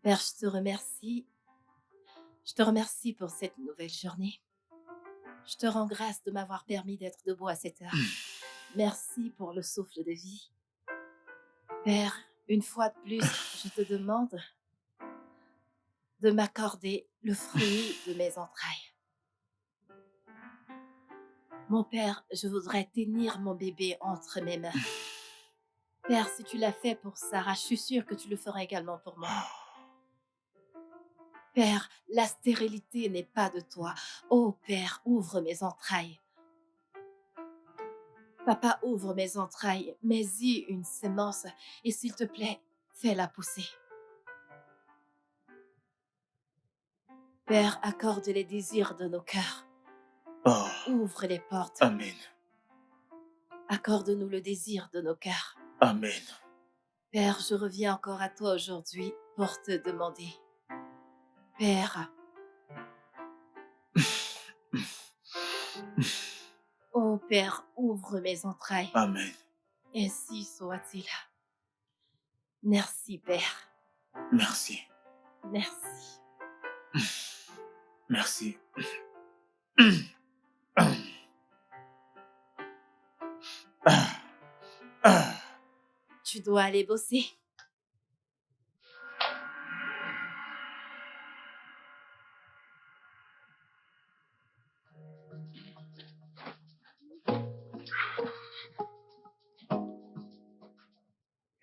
Père, je te remercie. Je te remercie pour cette nouvelle journée. Je te rends grâce de m'avoir permis d'être debout à cette heure. Merci pour le souffle de vie. Père, une fois de plus, je te demande de m'accorder le fruit de mes entrailles. Mon Père, je voudrais tenir mon bébé entre mes mains. Père, si tu l'as fait pour Sarah, je suis sûre que tu le feras également pour moi. Père, la stérilité n'est pas de toi. Oh Père, ouvre mes entrailles. Papa, ouvre mes entrailles, mets-y une sémence et s'il te plaît, fais-la pousser. Père, accorde les désirs de nos cœurs. Oh, Ouvre les portes. Amen. Accorde-nous le désir de nos cœurs. Amen. Père, je reviens encore à toi aujourd'hui pour te demander. Père, oh Père, ouvre mes entrailles. Amen. Ainsi soit-il. Merci Père. Merci. Merci. Merci. Tu dois aller bosser.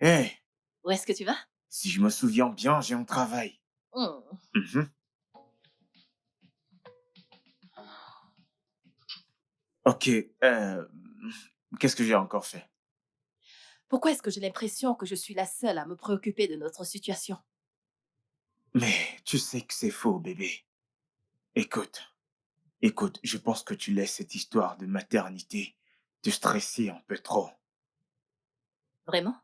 Hey, Où est-ce que tu vas? si je me souviens bien, j'ai un travail. Hmm. Mhm. Ok, qu'est-ce que j'ai encore fait? Pourquoi est-ce que j'ai l'impression que je suis la seule à me préoccuper de notre situation? Mais tu sais que c'est faux, bébé. Écoute, je pense que tu laisses cette histoire de maternité te stresser un peu trop. Vraiment?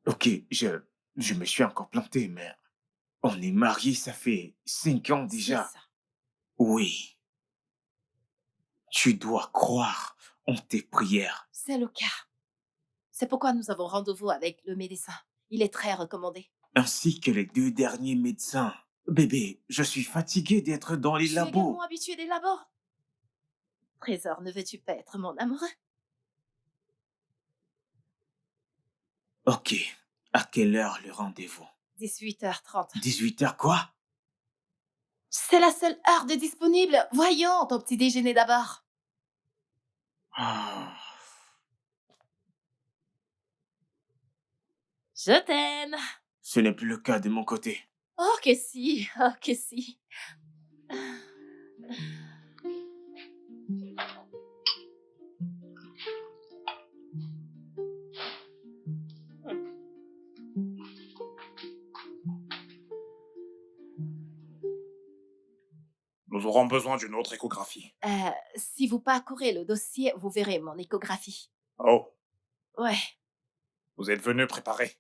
Ok, je me suis encore planté, mais on est mariés, ça fait 5 ans C'est déjà. ça. Oui, tu dois croire en tes prières. C'est le cas. C'est pourquoi nous avons rendez-vous avec le médecin. Il est très recommandé. Ainsi que les 2 derniers médecins. Bébé, je suis fatigué d'être dans les Je suis également labos. habituée des labos. Trésor, ne veux-tu pas être mon amoureux? Ok, à quelle heure le rendez-vous? 18h30. 18 heures quoi? C'est la seule heure de disponible. Voyons ton petit déjeuner d'abord. Ah, Je t'aime. ce n'est plus le cas de mon côté. Oh que si, oh que si. Nous aurons besoin d'une autre échographie. Si vous parcourez le dossier, vous verrez mon échographie. Oh, Ouais. vous êtes venu préparer.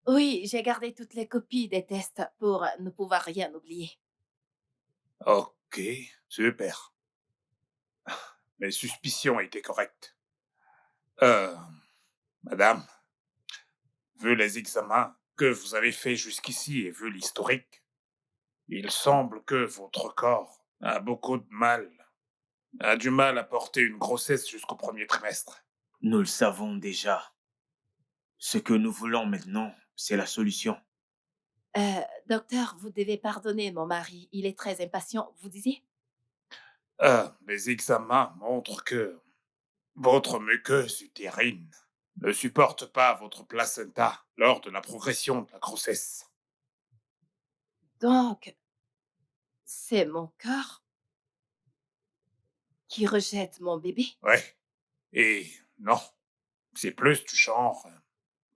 Oui, j'ai gardé toutes les copies des tests pour ne pouvoir rien oublier. Ok, super. Mes suspicions étaient correctes. Euh, Madame, vu les examens que vous avez faits jusqu'ici et vu l'historique, il semble que votre corps a beaucoup de mal, a du mal à porter une grossesse jusqu'au premier trimestre. Nous le savons déjà. Ce que nous voulons maintenant, c'est la solution. Docteur, vous devez pardonner mon mari. Il est très impatient, vous disiez? Les examens montrent que votre muqueuse utérine ne supporte pas votre placenta lors de la progression de la grossesse. Donc, c'est mon corps qui rejette mon bébé? Ouais. Et non, c'est plus du genre.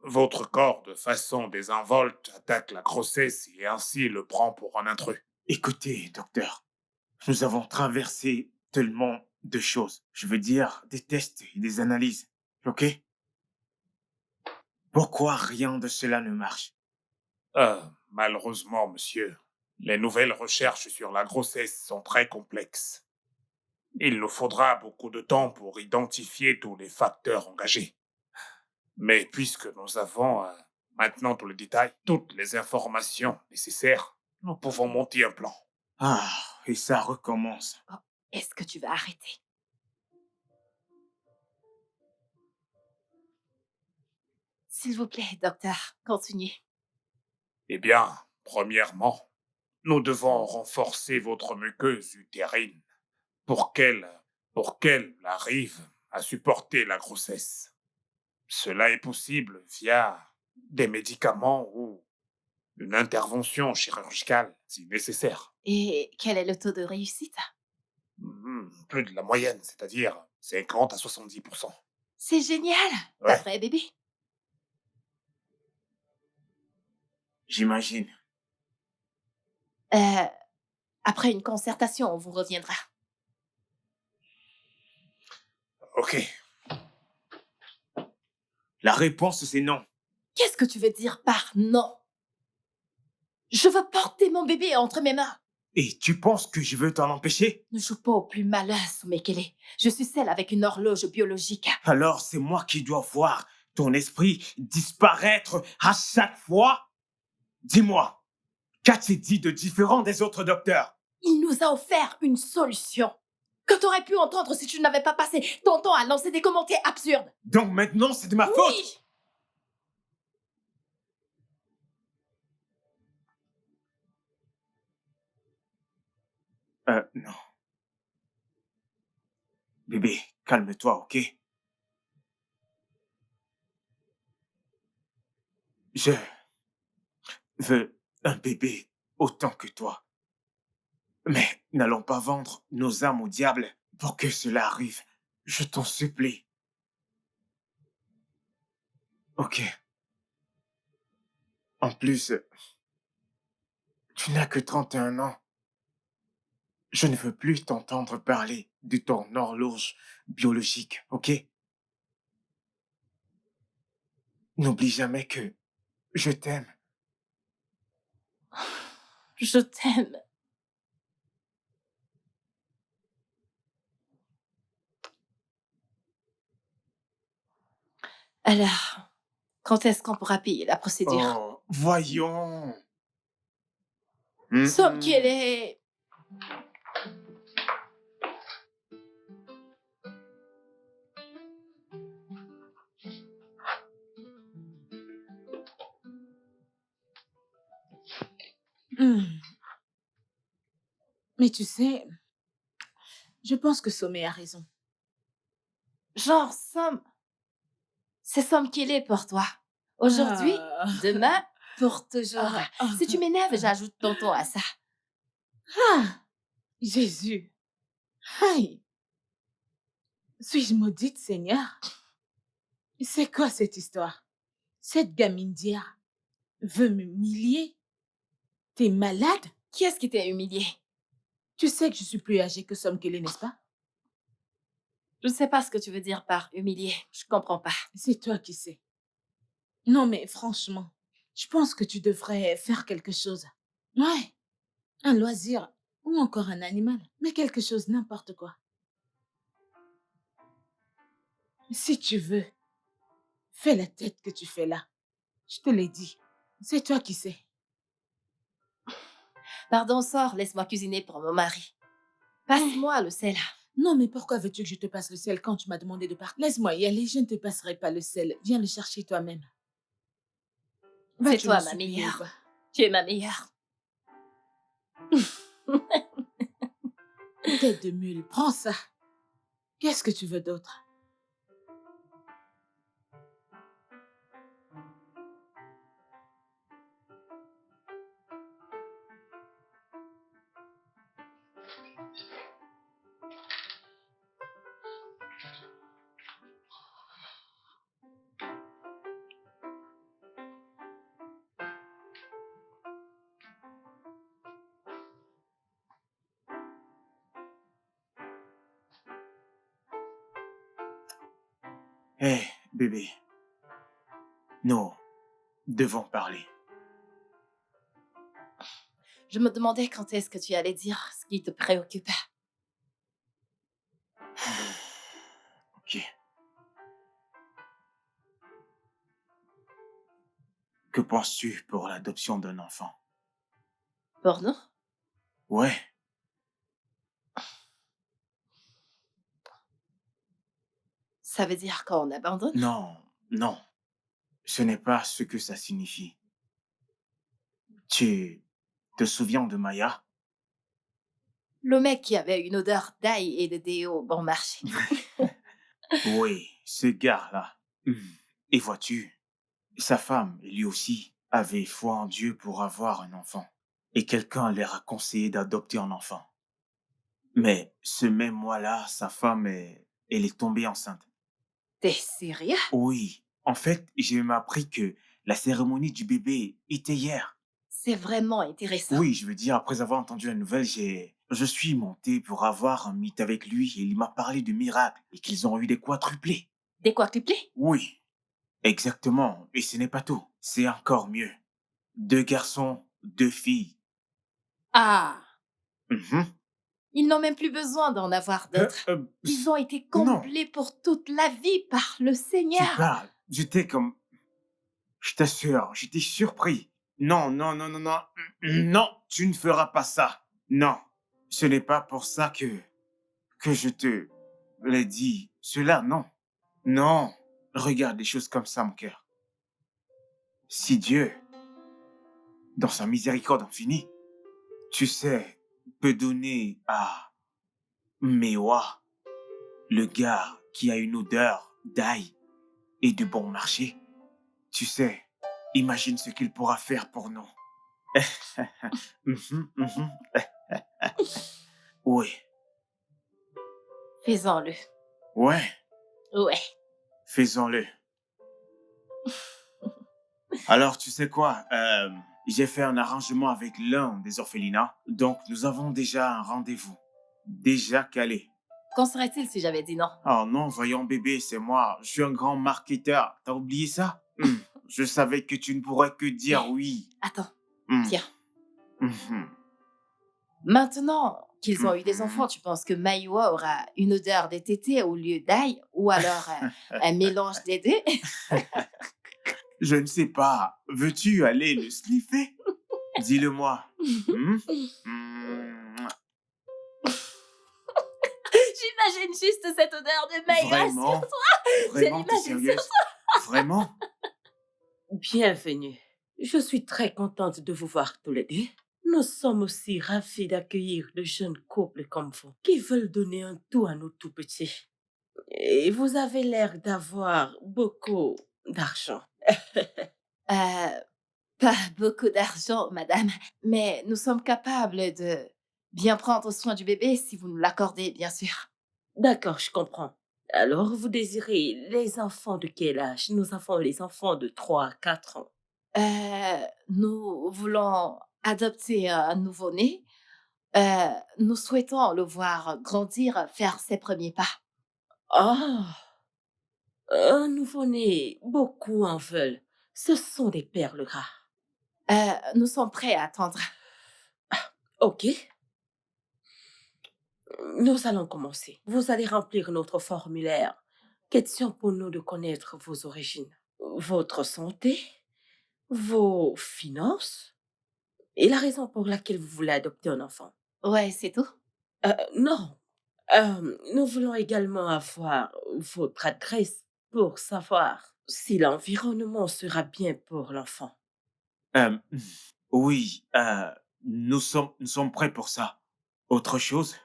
Votre corps, de façon désinvolte, attaque la grossesse et ainsi le prend pour un intrus. Écoutez, docteur, nous avons traversé tellement de choses. Je veux dire, des tests et des analyses. OK? Pourquoi rien de cela ne marche? Malheureusement, monsieur, les nouvelles recherches sur la grossesse sont très complexes. Il nous faudra beaucoup de temps pour identifier tous les facteurs engagés. Mais puisque nous avons maintenant tous les détails, toutes les informations nécessaires, nous pouvons monter un plan. Ah, et ça recommence. Oh, est-ce que tu vas arrêter? S'il vous plaît, docteur, continuez. Eh bien, premièrement, nous devons renforcer votre muqueuse utérine pour qu'elle, pour qu'elle arrive à supporter la grossesse. Cela est possible via des médicaments ou une intervention chirurgicale si nécessaire. Et quel est le taux de réussite? Plus de la moyenne, c'est-à-dire 50 à 70%. C'est génial! Ouais. D'après bébé. J'imagine. Euh, Après une concertation, on vous reviendra. Ok. La réponse, c'est non. Qu'est-ce que tu veux dire par non? Je veux porter mon bébé entre mes mains. Et tu penses que je veux t'en empêcher? Ne joue pas au plus malin, Soumekele. Je suis celle avec une horloge biologique. Alors c'est moi qui dois voir ton esprit disparaître à chaque fois? Dis-moi, qu'a-t-il dit de différent des autres docteurs? Il nous a offert une solution que t'aurais pu entendre si tu n'avais pas passé ton temps à lancer des commentaires absurdes. Donc maintenant, c'est de ma faute? Oui! Non. Bébé, calme-toi, ok? Je veux un bébé autant que toi. Mais n'allons pas vendre nos âmes au diable pour que cela arrive. Je t'en supplie. Ok. En plus, tu n'as que 31 ans. Je ne veux plus t'entendre parler de ton horloge biologique, ok? N'oublie jamais que je t'aime. Je t'aime. Alors, quand est-ce qu'on pourra payer la procédure? Oh, voyons. Somme qu'elle est... Hmm. Mais tu sais, je pense que Sommet a raison. Genre, Somme... C'est Somme qu'elle est pour toi. Aujourd'hui, Ah. demain, pour toujours. Si tu m'énerves, Ah. j'ajoute tonton à ça. Ah, Jésus. Aïe. Suis-je maudite, Seigneur? C'est quoi cette histoire? Cette gamine d'hier veut m'humilier? T'es malade? Qui est-ce qui t'a humilié? Tu sais que je suis plus âgée que Somme Kelly, n'est-ce pas? Je ne sais pas ce que tu veux dire par humilié. Je comprends pas. C'est toi qui sais. Non, mais franchement, je pense que tu devrais faire quelque chose. Ouais, un loisir ou ou encore un animal, mais quelque chose, n'importe quoi. Si tu veux, fais la tête que tu fais là. Je te l'ai dit. C'est toi qui sais. Pardon, sors, laisse-moi cuisiner pour mon mari. Passe-moi le sel. Non, mais pourquoi veux-tu que je te passe le sel quand tu m'as demandé de partir? Laisse-moi y aller, je ne te passerai pas le sel. Viens le chercher toi-même. C'est Vas-tu toi me ma supplier ou meilleure. pas? Tu es ma meilleure. Tête de mule, prends ça. Qu'est-ce que tu veux d'autre? Hé, bébé, nous devons parler. Je me demandais quand est-ce que tu allais dire ce qui te préoccupait. Ok. Que penses-tu pour l'adoption d'un enfant? Pour nous? Ouais, Ça veut dire qu'on abandonne? non, non. Ce n'est pas ce que ça signifie. Tu te souviens de Maya? Le mec qui avait une odeur d'ail et de déo bon marché. Oui, ce gars-là. Et vois-tu, sa femme, lui aussi, avait foi en Dieu pour avoir un enfant. Et quelqu'un leur a conseillé d'adopter un enfant. Mais ce même mois-là, sa femme, elle est tombée enceinte. T'es sérieux? Oui, en fait, j'ai même appris que la cérémonie du bébé était hier. C'est vraiment intéressant. Oui, je veux dire, après avoir entendu la nouvelle, je suis monté pour avoir un mythe avec lui et il m'a parlé de miracles et qu'ils ont eu des quadruplés. Des quadruplés? Oui, exactement. Et ce n'est pas tout. C'est encore mieux. 2 garçons, 2 filles. Ah, Mhm. ils n'ont même plus besoin d'en avoir d'autres. Ils ont été non, comblés pour toute la vie par le tu Seigneur. parles. J'étais comme... Je t'assure, j'étais surpris. Non, non, non, non, non. Non, tu ne feras pas ça. Non, ce n'est pas pour ça que je te l'ai dit. Cela, non. Non, regarde les choses comme ça, mon cœur. Si Dieu, dans sa miséricorde infinie, tu sais, peut donner à Mewa, le gars qui a une odeur d'ail et de bon marché, tu sais, imagine ce qu'il pourra faire pour nous. Mhm, mhm. Oui, Faisons-le. ouais, Ouais. faisons-le. Alors, tu sais quoi? J'ai fait un arrangement avec l'un des orphelinats, donc nous avons déjà un rendez-vous. Déjà calé. Qu'en serait-il si j'avais dit non? Oh non, voyons bébé, c'est moi. Je suis un grand marketeur. T'as oublié ça? Je savais que tu ne pourrais que dire oui. Attends, Hmm. tiens. Mhm. Maintenant qu'ils ont eu des Mhm. enfants, tu penses que Maïwa aura une odeur des tétés au lieu d'ail ou alors un mélange des deux? Je ne sais pas. Veux-tu aller le sniffer? Dis-le-moi. Hmm? Hmm. J'imagine juste cette odeur de Maïwa Vraiment? sur toi. Vraiment, t'es l'imagine sur sérieuse? Vraiment? Bienvenue. Je suis très contente de vous voir tous les deux. Nous sommes aussi ravis d'accueillir de jeunes couples comme vous qui veulent donner un tout à nos tout petits. Et vous avez l'air d'avoir beaucoup d'argent. Pas beaucoup d'argent, madame, mais nous sommes capables de bien prendre soin du bébé si vous nous l'accordez, bien sûr. D'accord, je comprends. Alors, vous désirez les enfants de quel âge? Nous avons les enfants de 3 à 4 ans. Nous voulons adopter un nouveau-né. Nous souhaitons le voir grandir, faire ses premiers pas. Ah, un nouveau-né, beaucoup en veulent. Ce sont des perles rares. Nous sommes prêts à attendre. Ok. Nous allons commencer. Vous allez remplir notre formulaire. Question pour nous de connaître vos origines, votre santé, vos finances et la raison pour laquelle vous voulez adopter un enfant. Ouais, c'est tout. Non, nous voulons également avoir votre adresse pour savoir si l'environnement sera bien pour l'enfant. Euh, oui, nous sommes prêts pour ça. Autre chose?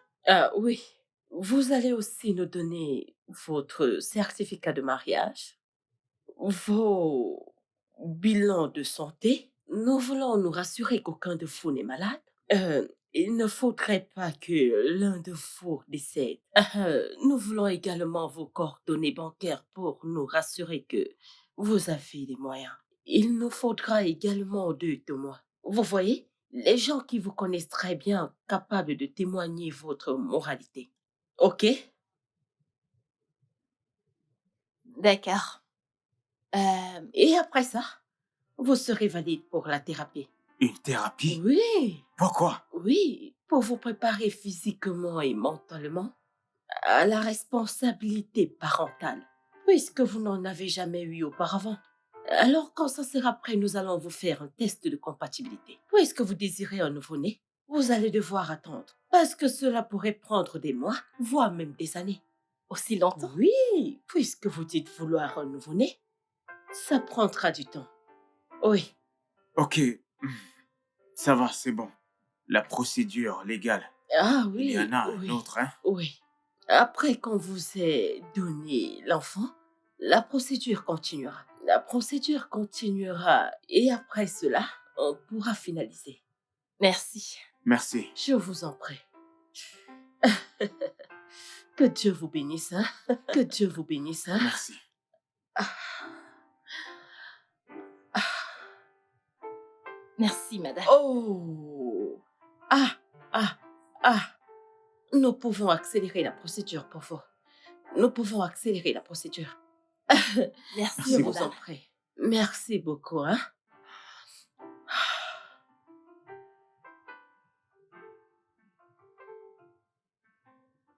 Oui, vous allez aussi nous donner votre certificat de mariage, vos bilans de santé. Nous voulons nous rassurer qu'aucun de vous n'est malade. Il ne faudrait pas que l'un de vous décède. Nous voulons également vos coordonnées bancaires pour nous rassurer que vous avez les moyens. Il nous faudra également 2 témoins. Vous voyez, les gens qui vous connaissent très bien, capables de témoigner votre moralité. OK? D'accord. Et après ça, vous serez valide pour la thérapie. Une thérapie? Oui, Pourquoi? oui, pour vous préparer physiquement et mentalement à la responsabilité parentale, puisque vous n'en avez jamais eu auparavant. Alors, quand ça sera prêt, nous allons vous faire un test de compatibilité. Puisque vous désirez un nouveau-né, vous allez devoir attendre, parce que cela pourrait prendre des mois, voire même des années. Aussi longtemps? Oui, puisque vous dites vouloir un nouveau-né, ça prendra du temps. Oui, Ok, ça va, c'est bon. La procédure légale. ah Il y oui, en a un oui, autre, hein? oui. Après qu'on vous ait donné l'enfant, la procédure continuera. La procédure continuera et après cela, on pourra finaliser. Merci. Merci. Je vous en prie. Que Dieu vous bénisse, hein? Que Dieu vous bénisse, hein? Merci. Merci, madame. Oh! Ah! Ah! Ah! Nous pouvons accélérer la procédure pour vous. Nous pouvons accélérer la procédure. Merci, Je Merci vous madame. en prie. Merci beaucoup, hein?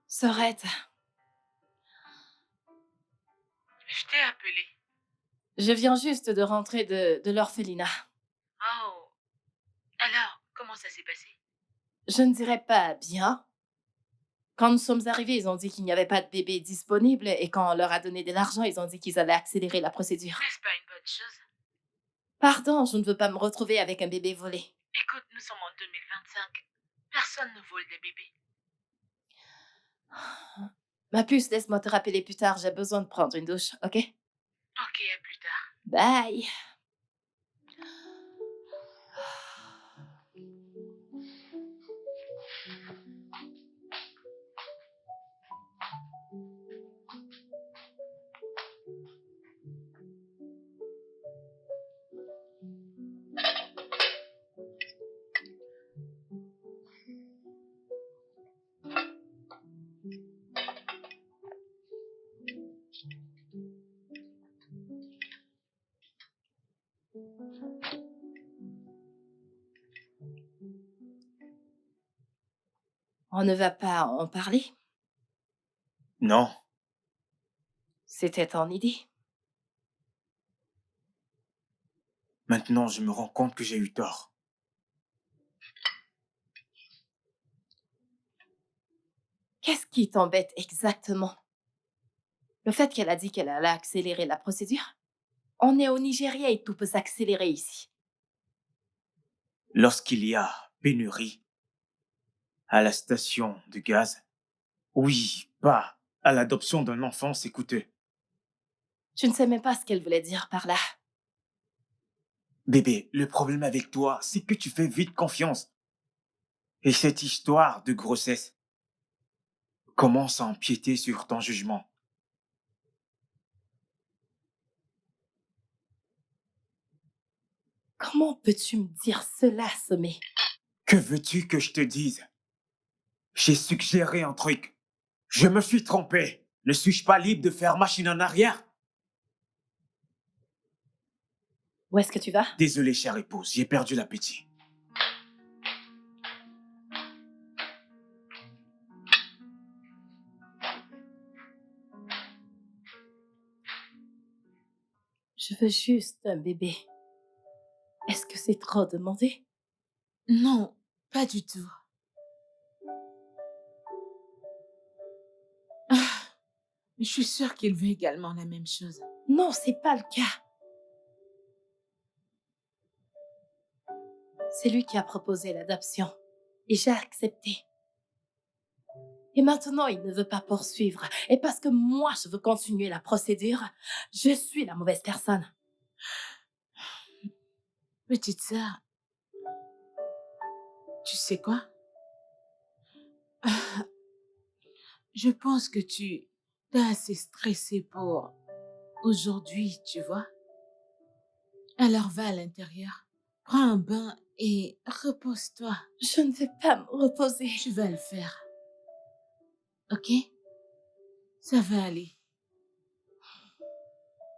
Sorette, Je t'ai appelé. je viens juste de rentrer de l'orphelinat. Oh. Alors, comment ça s'est passé? Je ne dirais pas bien. Quand nous sommes arrivés, ils ont dit qu'il n'y avait pas de bébé disponible et quand on leur a donné de l'argent, ils ont dit qu'ils allaient accélérer la procédure. N'est-ce pas une bonne chose? Pardon, je ne veux pas me retrouver avec un bébé volé. Écoute, nous sommes en 2025. Personne ne vole des bébés. Ma puce, laisse-moi te rappeler plus tard, j'ai besoin de prendre une douche, ok? Ok, à plus tard. Bye. On ne va pas en parler? Non, C'était ton idée. maintenant je me rends compte que j'ai eu tort. Qu'est-ce qui t'embête exactement? Le fait qu'elle a dit qu'elle allait accélérer la procédure? On est au Nigeria et tout peut s'accélérer ici. Lorsqu'il y a pénurie à la station de gaz, oui, pas à l'adoption d'un enfant, c'est coûteux. Je ne sais même pas ce qu'elle voulait dire par là. Bébé, le problème avec toi, c'est que tu fais vite confiance. Et cette histoire de grossesse commence à empiéter sur ton jugement. Comment peux-tu me dire cela, Sommet? Que veux-tu que je te dise? J'ai suggéré un truc. Je me suis trompé. Ne suis-je pas libre de faire machine en arrière? Où est-ce que tu vas? Désolé, chère épouse, j'ai perdu l'appétit. Je veux juste un bébé. Est-ce que c'est trop demandé? Non, pas du tout. Ah, je suis sûre qu'il veut également la même chose. Non, c'est pas le cas. C'est lui qui a proposé l'adoption. Et j'ai accepté. Et maintenant, il ne veut pas poursuivre. Et parce que moi, je veux continuer la procédure, je suis la mauvaise personne. Petite sœur, tu sais quoi? Ah, je pense que tu t'es assez stressée pour aujourd'hui, tu vois? Alors va à l'intérieur, prends un bain et repose-toi. Je ne vais pas me reposer. Tu vas le faire, ok? Ça va aller.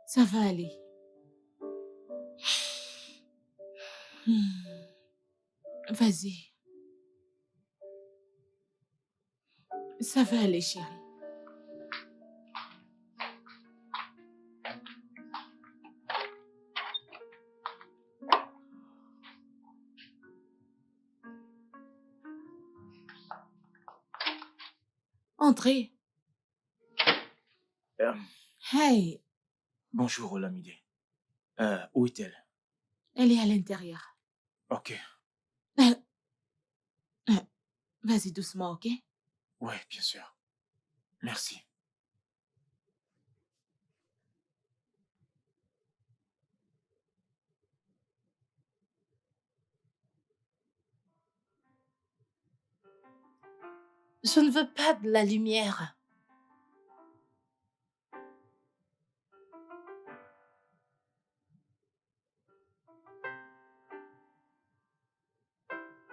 Ça va aller. Hmm. Vas-y. Ça va aller, chérie. Entrez. Euh, Hey, bonjour, Olamide. Où est-elle? elle est à l'intérieur. Ok. Euh, euh, Vas-y doucement, ok? Ouais, bien sûr. Merci. Je ne veux pas de la lumière.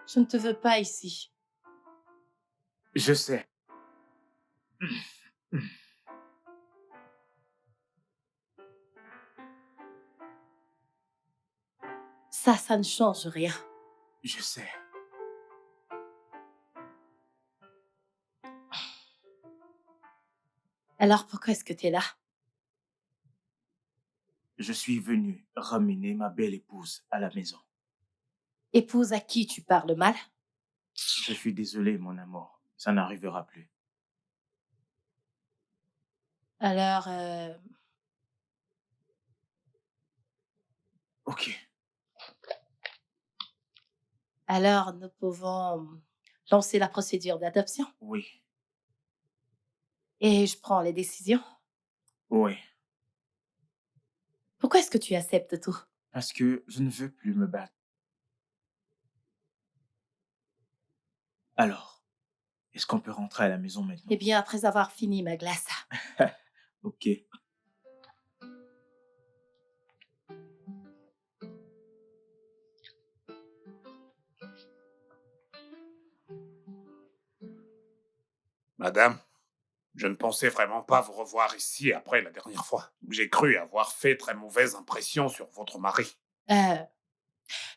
Je ne te veux pas ici. Je sais. Ça ne change rien. Je sais. Alors pourquoi est-ce que tu es là? Je suis venu ramener ma belle épouse à la maison. Épouse à qui tu parles mal? Je suis désolé, mon amour. Ça n'arrivera plus. Alors, Ok. alors nous pouvons lancer la procédure d'adoption Oui. et je prends les décisions. Oui. Pourquoi est-ce que tu acceptes tout? Parce que je ne veux plus me battre. Alors, est-ce qu'on peut rentrer à la maison maintenant? Eh bien, après avoir fini ma glace. Ok. Madame, je ne pensais vraiment pas vous revoir ici après la dernière fois. J'ai cru avoir fait très mauvaise impression sur votre mari. Euh,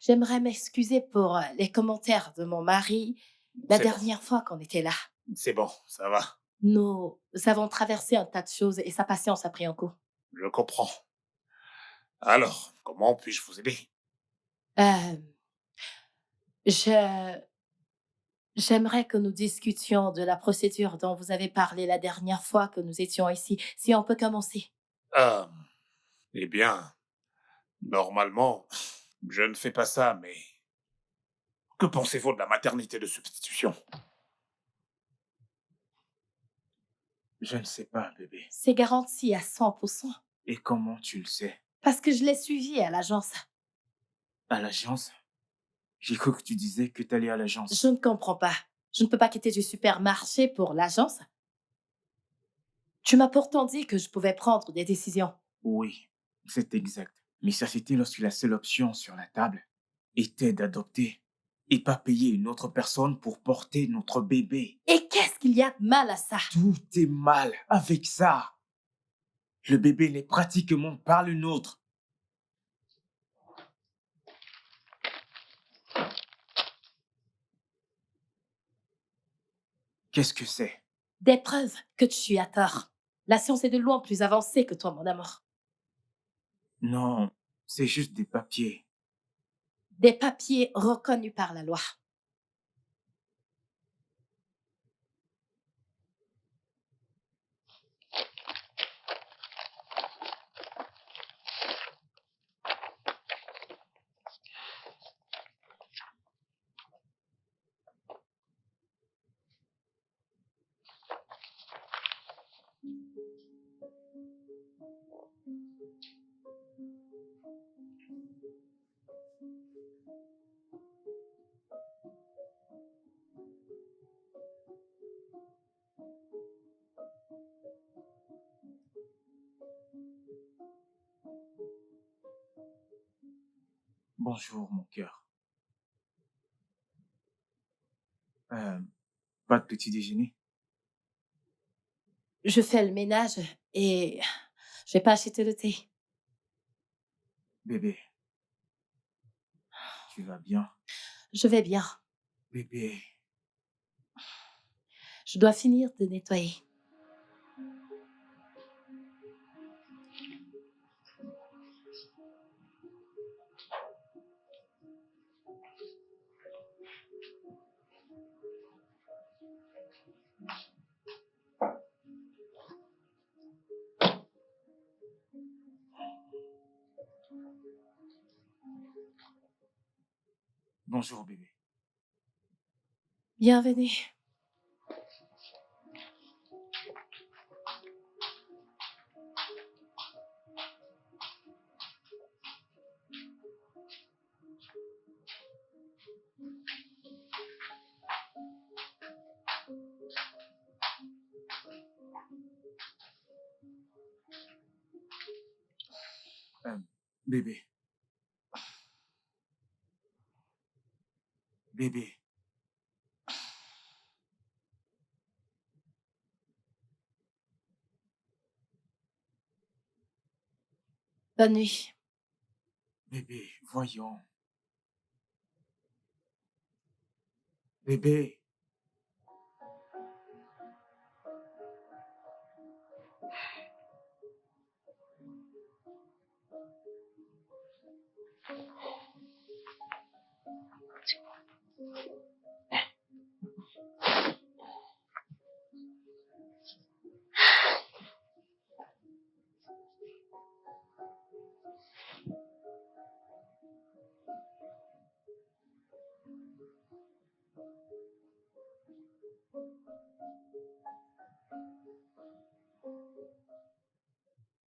J'aimerais m'excuser pour les commentaires de mon mari la C'est bon. dernière fois qu'on était là. C'est bon, ça va. Nous avons traversé un tas de choses et sa patience a pris un coup. Je comprends. Alors, comment puis-je vous aider? Euh, je, J'aimerais que nous discutions de la procédure dont vous avez parlé la dernière fois que nous étions ici. Si on peut commencer. Euh, eh bien, normalement, je ne fais pas ça, mais que pensez-vous de la maternité de substitution? Je ne sais pas, bébé. C'est garanti à 100%. Et comment tu le sais? Parce que je l'ai suivi à l'agence. À l'agence? J'ai cru que tu disais que t'allais à l'agence. Je ne comprends pas. Je ne peux pas quitter du supermarché pour l'agence. Tu m'as pourtant dit que je pouvais prendre des décisions. Oui, c'est exact. Mais ça, c'était lorsque la seule option sur la table était d'adopter et pas payer une autre personne pour porter notre bébé. Et qu'est-ce qu'il y a de mal à ça? Tout est mal avec ça. Le bébé n'est pratiquement pas le nôtre. Qu'est-ce que c'est? Des preuves que tu as tort. La science est de loin plus avancée que toi, mon amour. Non, c'est juste des papiers. Des papiers reconnus par la loi. Bonjour, mon cœur. Euh, Pas de petit déjeuner? Je fais le ménage et je vais pas acheter le thé. Bébé, tu vas bien? Je vais bien. Bébé, Je dois finir de nettoyer. bonjour, bébé. Bienvenue. Euh, Bébé, bébé, Bonne nuit. bébé, voyons. Bébé,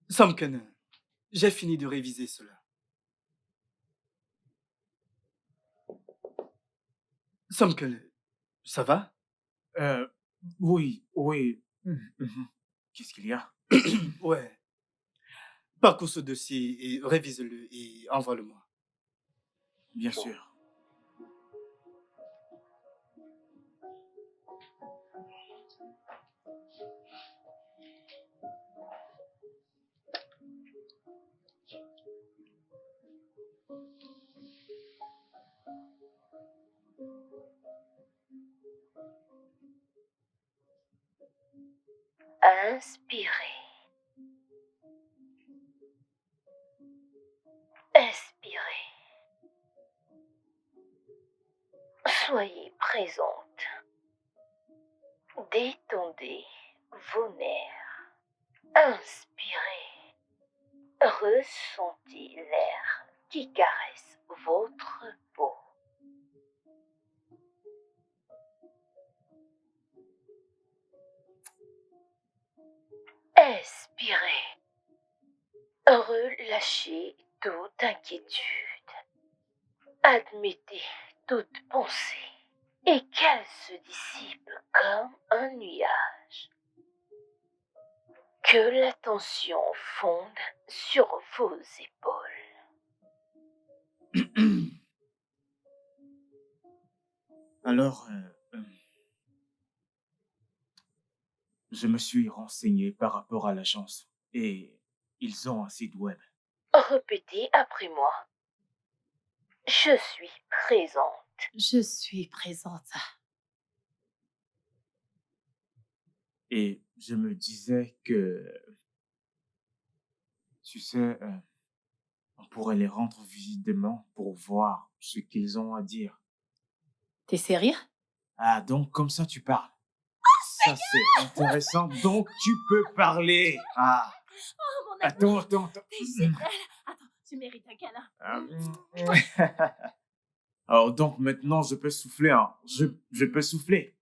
Samken, j'ai fini de réviser cela. Samken, ça va? euh, oui, oui. Qu'est-ce qu'il y a? Ouais. Parcours ce dossier et révise-le et envoie-le-moi. Bien sûr. Inspirez. Expirez. Soyez présente. Détendez vos nerfs. Inspirez. Ressentez l'air qui caresse votre peau. Expirez. Relâchez toute inquiétude. Admettez toute pensée et qu'elle se dissipe comme un nuage. Que la tension fonde sur vos épaules. Alors, je me suis renseigné par rapport à l'agence et ils ont un site web. Répétez après moi. Je suis présente. Je suis présente. Et je me disais que, tu sais, On pourrait les rendre visite demain pour voir ce qu'ils ont à dire. T'es sérieux? Ah, donc comme ça tu parles. Ça, c'est intéressant. Donc, tu peux parler. Ah, Oh, mon attends. t'es génial. Attends, tu mérites un câlin. Alors, donc, maintenant, je peux souffler. Hein. Je peux souffler.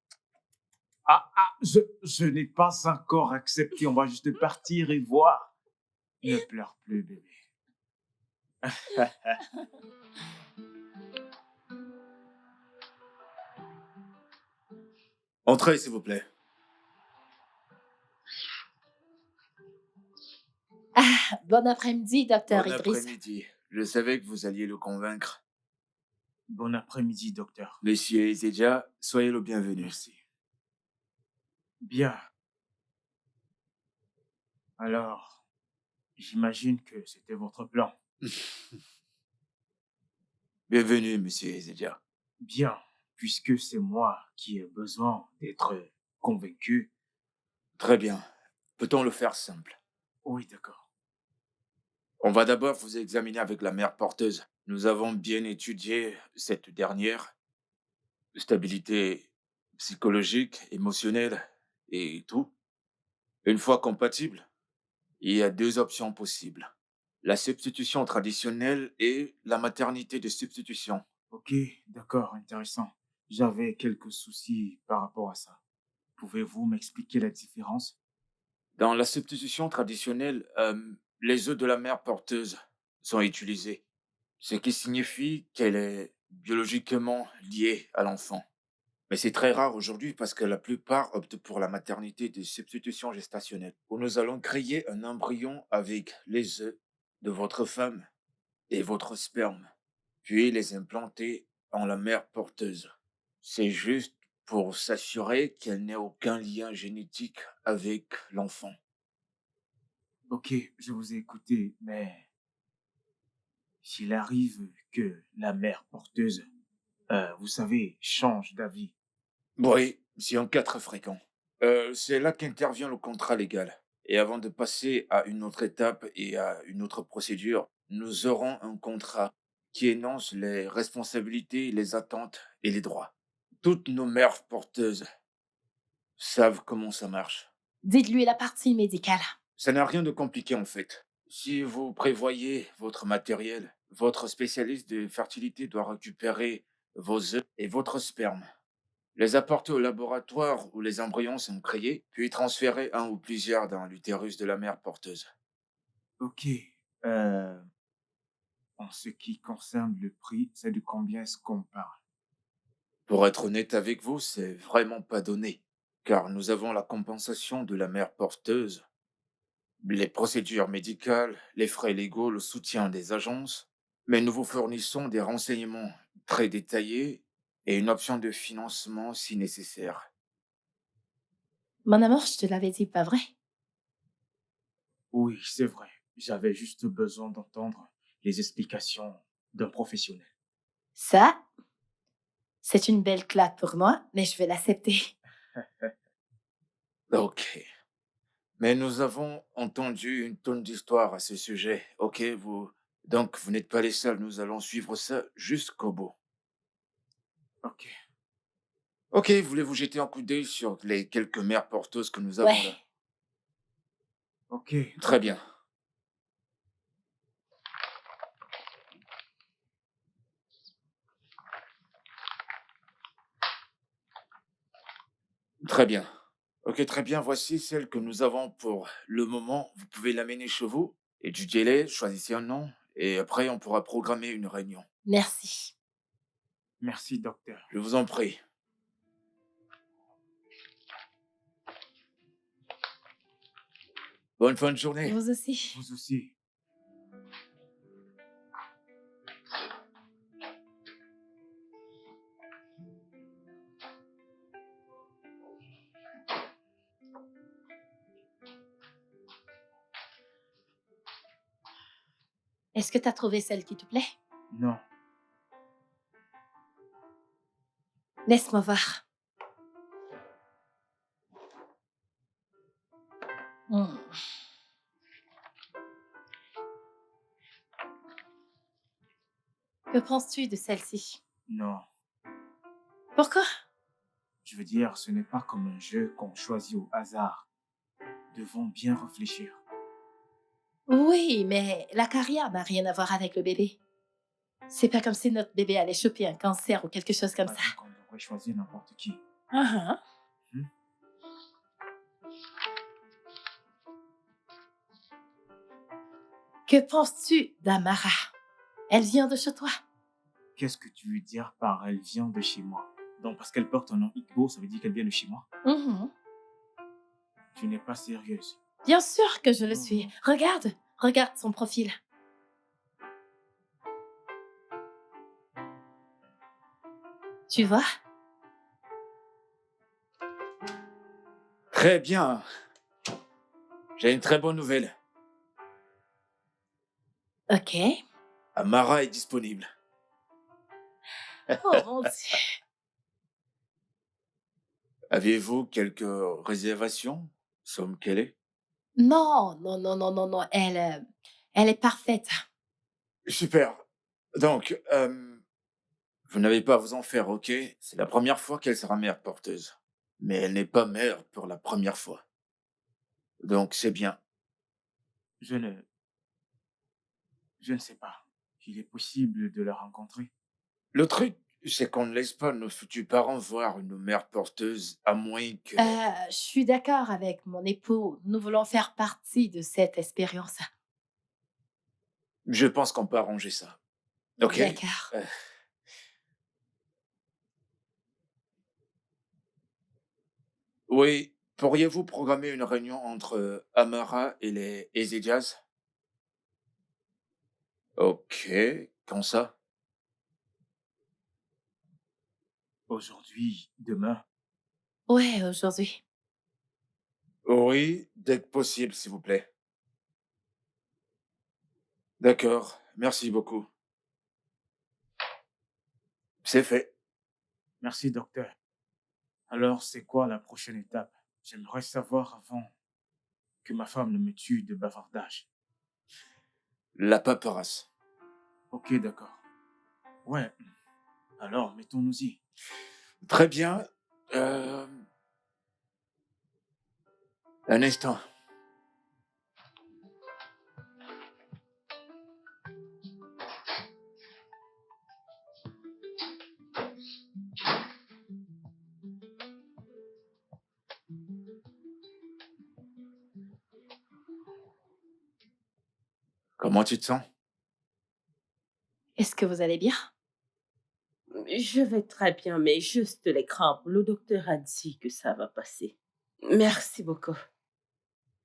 Je n'ai pas encore accepté. On va juste partir et voir. Ne pleure plus, bébé. Entrez, s'il vous plaît. Bon après-midi, docteur Bon Idriss. après-midi. Je savais que vous alliez le convaincre. Bon après-midi, docteur. Monsieur Ezedja, soyez le bienvenu. Merci. Bien. Alors, j'imagine que c'était votre plan. Bienvenue, monsieur Ezedja. Bien, puisque c'est moi qui ai besoin d'être convaincu. Très bien. Peut-on le faire simple? Oui, d'accord. On va d'abord vous examiner avec la mère porteuse. Nous avons bien étudié cette dernière. Stabilité psychologique, émotionnelle et tout. Une fois compatible, il y a 2 options possibles. La substitution traditionnelle et la maternité de substitution. Ok, d'accord, intéressant. J'avais quelques soucis par rapport à ça. Pouvez-vous m'expliquer la différence? Dans la substitution traditionnelle, les œufs de la mère porteuse sont utilisés, ce qui signifie qu'elle est biologiquement liée à l'enfant. Mais c'est très rare aujourd'hui parce que la plupart optent pour la maternité de substitution gestationnelle, où nous allons créer un embryon avec les œufs de votre femme et votre sperme, puis les implanter en la mère porteuse. C'est juste pour s'assurer qu'elle n'ait aucun lien génétique avec l'enfant. Ok, je vous ai écouté, mais s'il arrive que la mère porteuse, vous savez, change d'avis. Oui, c'est un cas très fréquent. C'est là qu'intervient le contrat légal. Et avant de passer à une autre étape et à une autre procédure, nous aurons un contrat qui énonce les responsabilités, les attentes et les droits. Toutes nos mères porteuses savent comment ça marche. Dites-lui la partie médicale. Ça n'a rien de compliqué en fait. Si vous prévoyez votre matériel, votre spécialiste de fertilité doit récupérer vos œufs et votre sperme, les apporter au laboratoire où les embryons sont créés, puis transférer un ou plusieurs dans l'utérus de la mère porteuse. Ok, en ce qui concerne le prix, c'est de combien est-ce qu'on parle? Pour être honnête avec vous, c'est vraiment pas donné, car nous avons la compensation de la mère porteuse, les procédures médicales, les frais légaux, le soutien des agences, mais nous vous fournissons des renseignements très détaillés et une option de financement si nécessaire. Mon amour, je te l'avais dit, pas vrai? Oui, c'est vrai. J'avais juste besoin d'entendre les explications d'un professionnel. Ça, c'est une belle claque pour moi, mais je vais l'accepter. Ok. Mais nous avons entendu une tonne d'histoires à ce sujet, ok, vous... Donc, vous n'êtes pas les seuls, nous allons suivre ça jusqu'au bout. Ok. Ok, voulez-vous jeter un coup d'œil sur les quelques mères porteuses que nous avons Ouais. là? Ok. Très bien. Très bien. Ok, très bien, voici celle que nous avons pour le moment. Vous pouvez l'amener chez vous, étudiez-les, choisissez un nom, et après on pourra programmer une réunion. Merci. Merci, docteur. Je vous en prie. Bonne fin de journée. Vous aussi. Vous aussi. Est-ce que t'as trouvé celle qui te plaît? Non. Laisse-moi voir. Hmm. penses-tu de celle-ci? Non, Pourquoi? je veux dire, ce n'est pas comme un jeu qu'on choisit au hasard. Devons bien réfléchir. Oui, mais la carrière n'a rien à voir avec le bébé. C'est pas comme si notre bébé allait choper un cancer ou quelque chose comme Pas ça. dit qu'on devrait choisir n'importe qui. Ah, Hmm? Que penses-tu d'Amara? Elle vient de chez toi. Qu'est-ce que tu veux dire par elle vient de chez moi? Donc, parce qu'elle porte un nom Igbo, ça veut dire qu'elle vient de chez moi? Mhm. Tu n'es pas sérieuse. Bien sûr que je le Non, suis. non. Regarde son profil. Tu vois? Très bien. J'ai une très bonne nouvelle. Ok. Amara est disponible. Oh mon Dieu. Avez-vous quelques réservations? Somme qu'elle est? Non, non, non, non, non, non. Elle est parfaite. Super. Donc, vous n'avez pas à vous en faire, ok? C'est la première fois qu'elle sera mère porteuse. Mais elle n'est pas mère pour la première fois. Donc, c'est bien. Je ne... Je ne sais pas. Il est possible de la rencontrer. Le truc, c'est qu'on ne laisse pas nos futurs parents voir une mère porteuse, à moins que... Je suis d'accord avec mon époux. Nous voulons faire partie de cette expérience. Je pense qu'on peut arranger ça. Ok? D'accord. Euh, oui, pourriez-vous programmer une réunion entre Amara et les Easy Jazz? Ok, quand ça? Aujourd'hui, demain. Ouais, aujourd'hui. Oui, dès que possible, s'il vous plaît. D'accord, merci beaucoup. C'est fait. Merci, docteur. Alors, c'est quoi la prochaine étape? J'aimerais savoir avant que ma femme ne me tue de bavardage. La paperasse. Ok, d'accord. Ouais. Alors, mettons-nous-y. Très bien. Euh, un instant. Comment tu te sens? Est-ce que vous allez bien? Je vais très bien, mais juste les crampes. Le docteur a dit que ça va passer. Merci beaucoup.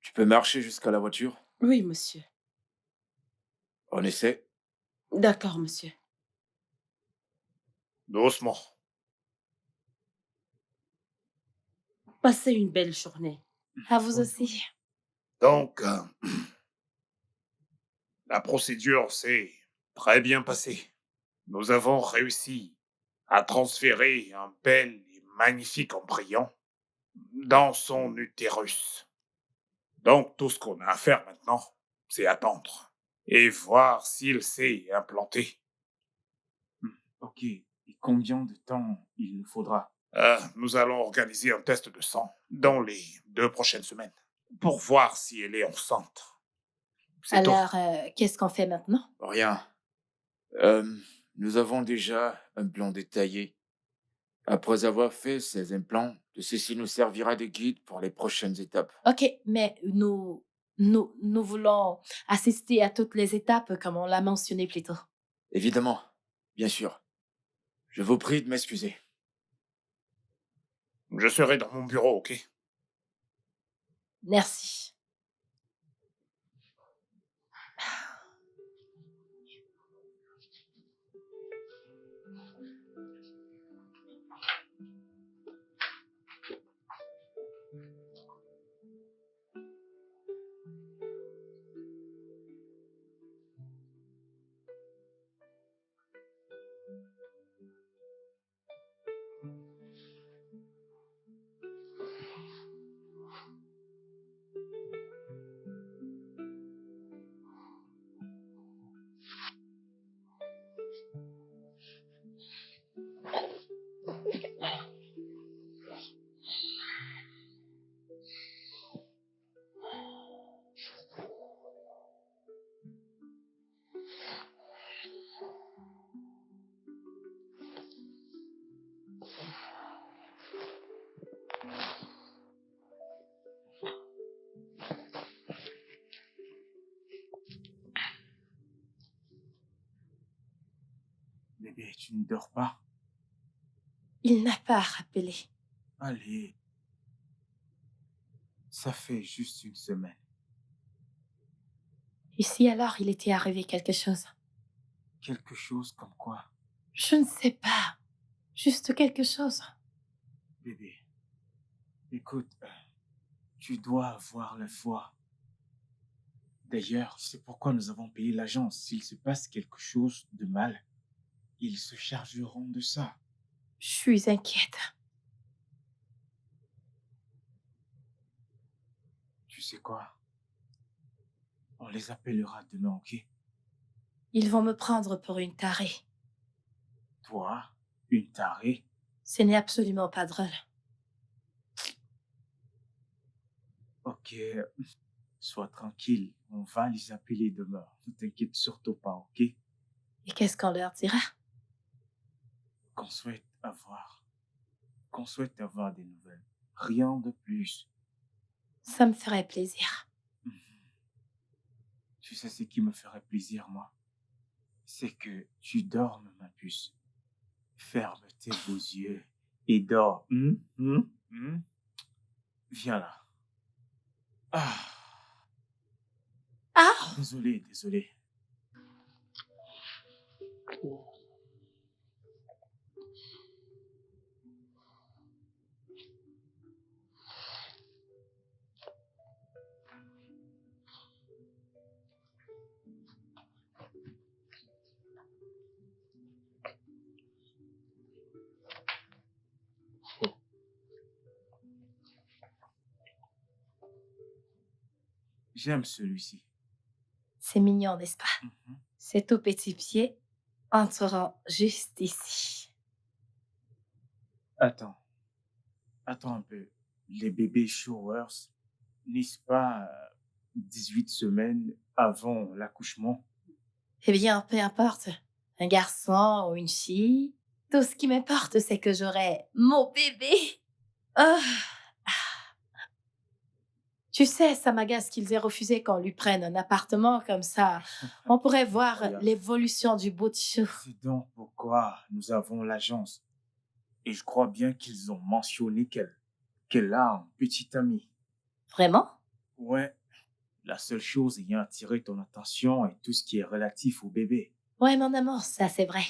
Tu peux marcher jusqu'à la voiture? Oui, monsieur. On essaie. D'accord, monsieur. Doucement. Passez une belle journée. À vous Bonne aussi. journée. Donc, la procédure s'est très bien passée. Nous avons réussi à transférer un bel et magnifique embryon dans son utérus. Donc, tout ce qu'on a à faire maintenant, c'est attendre et voir s'il s'est implanté. Ok. Et combien de temps il nous faudra? Nous allons organiser un test de sang dans les 2 prochaines semaines pour voir si elle est enceinte. C'est tout. Alors, qu'est-ce qu'on fait maintenant? Rien. Euh, nous avons déjà un plan détaillé. Après avoir fait ces implants, ceci nous servira de guide pour les prochaines étapes. Ok, mais nous voulons assister à toutes les étapes comme on l'a mentionné plus tôt. Évidemment, bien sûr. Je vous prie de m'excuser. Je serai dans mon bureau, ok? Merci. Mais tu ne dors pas? Il n'a pas rappelé. Allez, ça fait juste une semaine. Et si alors il était arrivé quelque chose? Quelque chose comme quoi? Je ne sais pas. Juste quelque chose. Bébé, écoute, tu dois avoir la foi. D'ailleurs, c'est pourquoi nous avons payé l'agence. S'il se passe quelque chose de mal, ils se chargeront de ça. Je suis inquiète. Tu sais quoi? On les appellera demain, ok? Ils vont me prendre pour une tarée. Toi, une tarée? Ce n'est absolument pas drôle. Ok, sois tranquille. On va les appeler demain. Ne t'inquiète surtout pas, ok? Et qu'est-ce qu'on leur dira? Qu'on souhaite avoir des nouvelles. Rien de plus. Ça me ferait plaisir. Mhm. Tu sais ce qui me ferait plaisir, moi? C'est que tu dormes, ma puce. Ferme tes beaux yeux et dors. Viens là. Ah, Ah! désolé. J'aime celui-ci. C'est mignon, n'est-ce pas? Mhm. Ces tout petits pieds entreront juste ici. Attends un peu. Les bébés showers, n'est-ce pas 18 semaines avant l'accouchement? Eh bien, peu importe. Un garçon ou une fille, tout ce qui m'importe, c'est que j'aurai mon bébé. Ah! Tu sais, ça m'agace qu'ils aient refusé qu'on lui prenne un appartement comme ça. On pourrait voir Regarde. l'évolution du bout de chou. C'est donc pourquoi nous avons l'agence. Et je crois bien qu'ils ont mentionné qu'elle a un petit ami. Vraiment? Ouais, la seule chose ayant attiré ton attention est tout ce qui est relatif au bébé. Ouais, mon amour, ça c'est vrai.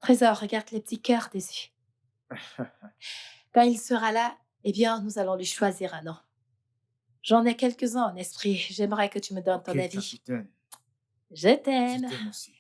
Trésor, regarde les petits cœurs dessus. Quand il sera là, eh bien, nous allons lui choisir un nom. J'en ai quelques-uns en esprit. J'aimerais que tu me donnes ton Ok, avis. capitaine, Je je t'aime. t'aime aussi.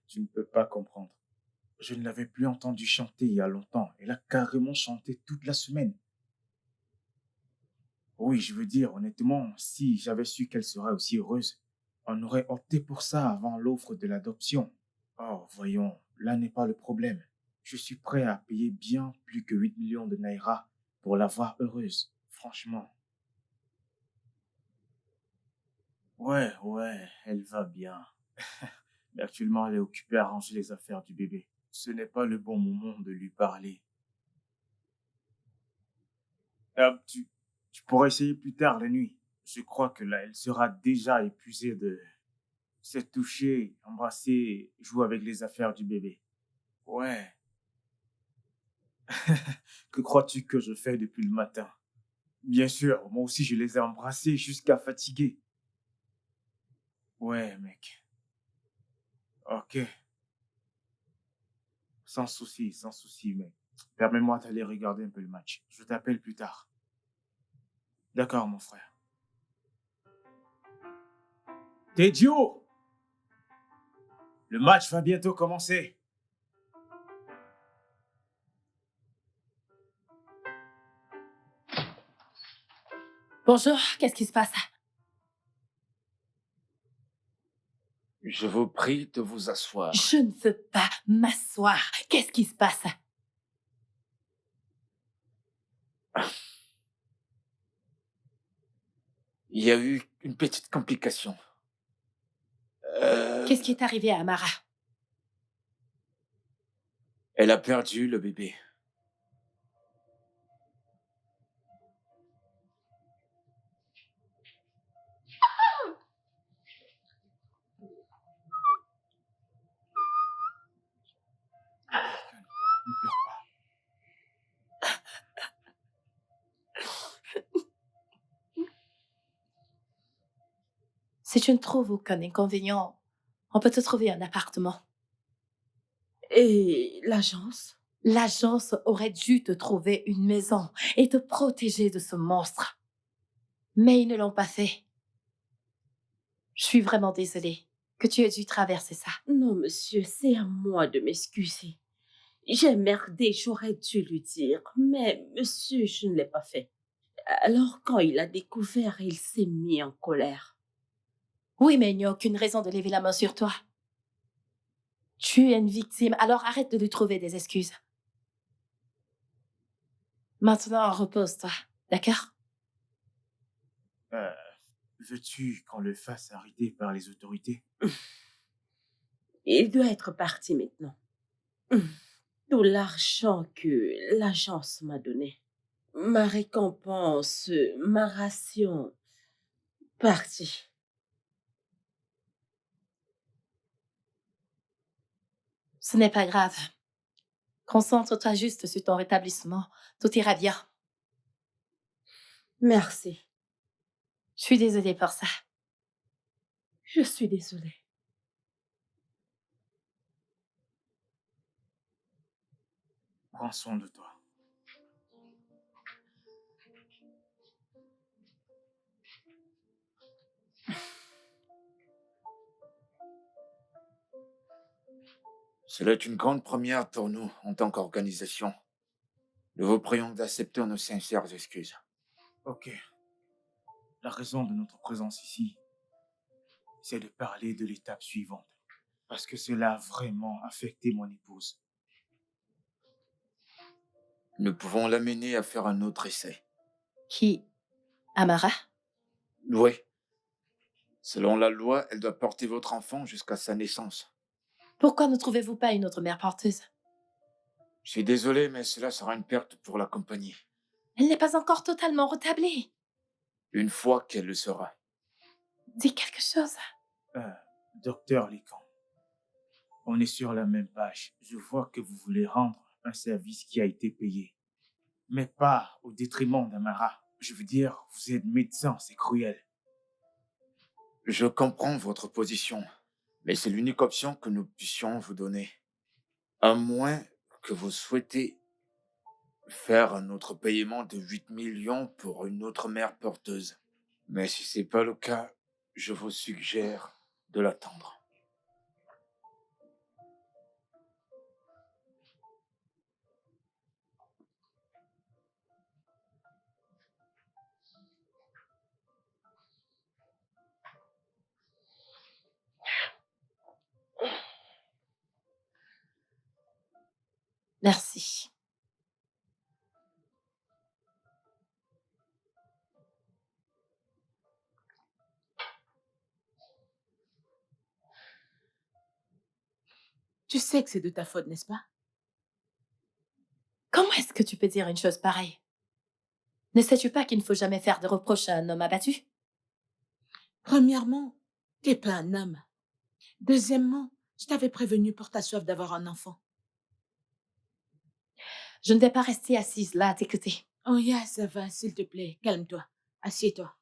Tu ne peux pas comprendre. Je ne l'avais plus entendu chanter il y a longtemps. Elle a carrément chanté toute la semaine. Oui, je veux dire, honnêtement, si j'avais su qu'elle serait aussi heureuse, on aurait opté pour ça avant l'offre de l'adoption. Oh, voyons, là n'est pas le problème. Je suis prêt à payer bien plus que 8 millions de naira pour la voir heureuse, franchement. Ouais, elle va bien. Mais actuellement, elle est occupée à ranger les affaires du bébé. Ce n'est pas le bon moment de lui parler. Tu pourrais essayer plus tard la nuit. Je crois que là, elle sera déjà épuisée de s'être touchée, embrasser, jouer avec les affaires du bébé. Ouais. Que crois-tu que je fais depuis le matin? Bien sûr, moi aussi je les ai embrassés jusqu'à fatiguer. Ouais, mec. Ok. Sans souci, mec. Permets-moi d'aller regarder un peu le match. Je t'appelle plus tard. D'accord, mon frère. Tedio! Le match va bientôt commencer. Bonjour, qu'est-ce qui se passe? Je vous prie de vous asseoir. Je ne veux pas m'asseoir. Qu'est-ce qui se passe? Il y a eu une petite complication. Qu'est-ce qui est arrivé à Amara? Elle a perdu le bébé. Ne pleure pas. Si tu ne trouves aucun inconvénient, on peut te trouver un appartement. Et l'agence? L'agence aurait dû te trouver une maison et te protéger de ce monstre. Mais ils ne l'ont pas fait. Je suis vraiment désolée que tu aies dû traverser ça. Non, monsieur, c'est à moi de m'excuser. J'ai merdé, j'aurais dû lui dire. Mais, monsieur, je ne l'ai pas fait. Alors, quand il a découvert, il s'est mis en colère. Oui, mais il n'y a aucune raison de lever la main sur toi. Tu es une victime, alors arrête de lui trouver des excuses. Maintenant, repose-toi, d'accord? Veux-tu qu'on le fasse arrêter par les autorités? Il doit être parti maintenant. Tout l'argent que l'agence m'a donné, ma récompense, ma ration, parti. Ce n'est pas grave. Concentre-toi juste sur ton rétablissement. Tout ira bien. Merci. Je suis désolée pour ça. Je suis désolée. Prends soin de toi. Cela est une grande première pour nous en tant qu'organisation. Nous vous prions d'accepter nos sincères excuses. Ok. La raison de notre présence ici, c'est de parler de l'étape suivante. Parce que cela a vraiment affecté mon épouse. Nous pouvons l'amener à faire un autre essai. Qui? Amara? Oui. Selon la loi, elle doit porter votre enfant jusqu'à sa naissance. Pourquoi ne trouvez-vous pas une autre mère porteuse? Je suis désolé, mais cela sera une perte pour la compagnie. Elle n'est pas encore totalement retablée. Une fois qu'elle le sera. Dis quelque chose. Docteur Lécan, on est sur la même page. Je vois que vous voulez rendre un service qui a été payé. Mais pas au détriment d'Amara. Je veux dire, vous êtes médecin, c'est cruel. Je comprends votre position, mais c'est l'unique option que nous puissions vous donner. À moins que vous souhaitez faire un autre paiement de 8 millions pour une autre mère porteuse. Mais si c'est pas le cas, je vous suggère de l'attendre. Merci. Tu sais que c'est de ta faute, n'est-ce pas? Comment est-ce que tu peux dire une chose pareille? Ne sais-tu pas qu'il ne faut jamais faire de reproches à un homme abattu? Premièrement, t'es pas un homme. Deuxièmement, je t'avais prévenu pour ta soif d'avoir un enfant. Je ne vais pas rester assise là à t'écouter. Oh yeah, ça va, s'il te plaît, calme-toi. Assieds-toi.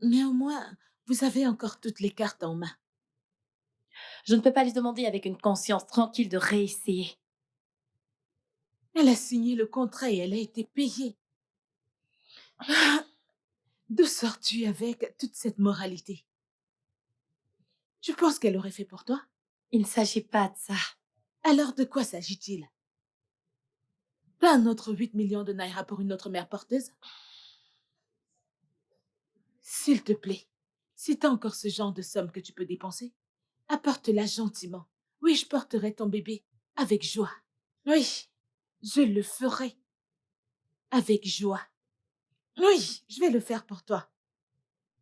Mais au moins, vous avez encore toutes les cartes en main. Je ne peux pas lui demander avec une conscience tranquille de réessayer. Elle a signé le contrat et elle a été payée. D'où sors-tu avec toute cette moralité? Tu penses qu'elle aurait fait pour toi? Il ne s'agit pas de ça. Alors de quoi s'agit-il? Pas un autre 8 millions de naira pour une autre mère porteuse? S'il te plaît, si t'as encore ce genre de somme que tu peux dépenser, apporte-la gentiment. Oui, je porterai ton bébé avec joie. Oui, je le ferai avec joie. Oui, je vais le faire pour toi.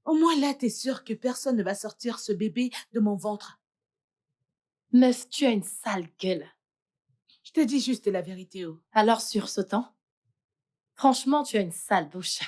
Au moins là, t'es sûr que personne ne va sortir ce bébé de mon ventre. Meuf, tu as une sale gueule. Je te dis juste la vérité, oh. Alors sursautant. Franchement, tu as une sale bouche.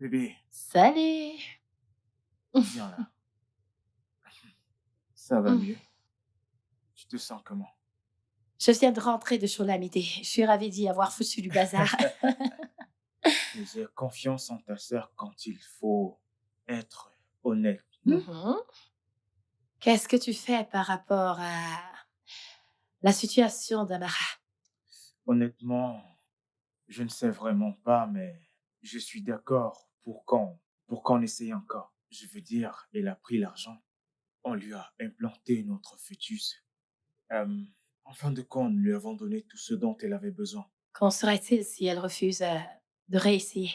Bébé, Salut. viens là. Ça va Mm. mieux? Tu te sens comment? Je viens de rentrer de Cholamité. Je suis ravie d'y avoir foutu du bazar. Mais j'ai confiance en ta sœur quand il faut être honnête. Mhm. Qu'est-ce que tu fais par rapport à la situation d'Amara? Honnêtement, je ne sais vraiment pas, mais je suis d'accord pour qu'on essaye encore. Je veux dire, elle a pris l'argent. On lui a implanté notre fœtus. En fin de compte, nous lui avons donné tout ce dont elle avait besoin. Qu'en serait-il si elle refuse de réessayer?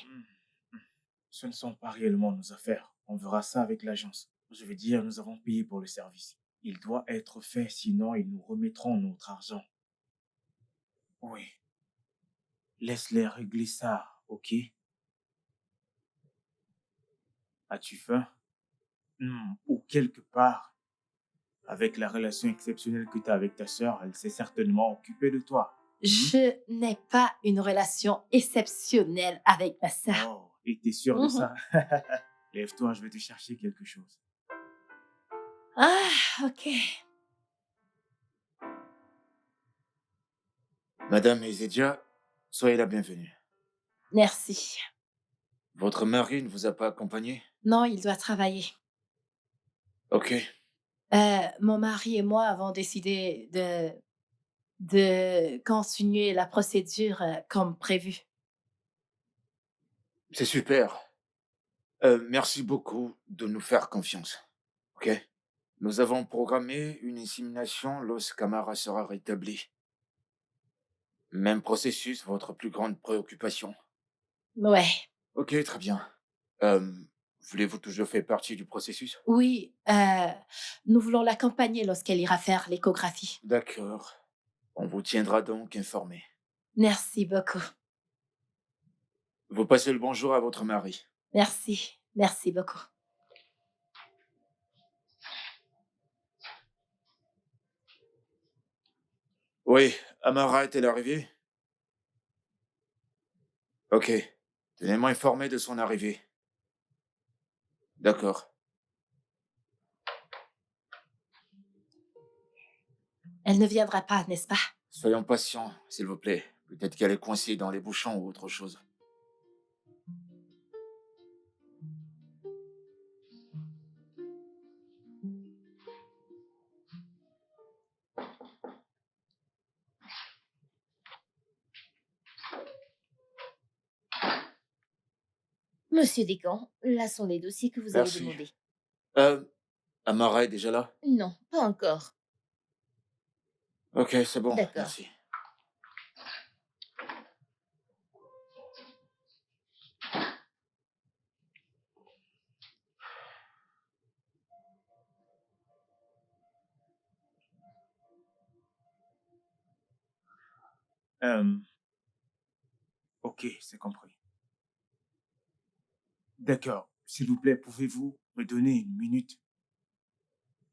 Ce ne sont pas réellement nos affaires. On verra ça avec l'agence. Je veux dire, nous avons payé pour le service. Il doit être fait, sinon ils nous remettront notre argent. Oui. Laisse-les régler ça, ok? As-tu faim? Ou quelque part, avec la relation exceptionnelle que tu as avec ta sœur, elle s'est certainement occupée de toi. Je n'ai pas une relation exceptionnelle avec ma sœur. Oh, et t'es sûr de Mhm. ça? Lève-toi, je vais te chercher quelque chose. Ah, ok. Madame Ezedia, soyez la bienvenue. Merci. Votre mari ne vous a pas accompagné? Non, il doit travailler. Ok. Mon mari et moi avons décidé de continuer la procédure comme prévu. C'est super. Merci beaucoup de nous faire confiance. Ok? Nous avons programmé une insémination lorsqu'Amara sera rétablie. Même processus, votre plus grande préoccupation. Ouais. Ok, très bien. Euh, Voulez-vous toujours faire partie du processus? Oui, nous voulons l'accompagner lorsqu'elle ira faire l'échographie. D'accord. On vous tiendra donc informé. Merci beaucoup. Vous passez le bonjour à votre mari. Merci. Merci beaucoup. Oui, Amara est-elle arrivée? Ok. Tenez-moi informé de son arrivée. D'accord. Elle ne viendra pas, n'est-ce pas? Soyons patients, s'il vous plaît. Peut-être qu'elle est coincée dans les bouchons ou autre chose. Monsieur Descamps, là sont les dossiers que vous avez Merci. demandés. Amara est déjà là? Non, pas encore. Ok, c'est bon, D'accord. merci. Ok, c'est compris. D'accord. S'il vous plaît, pouvez-vous me donner une minute?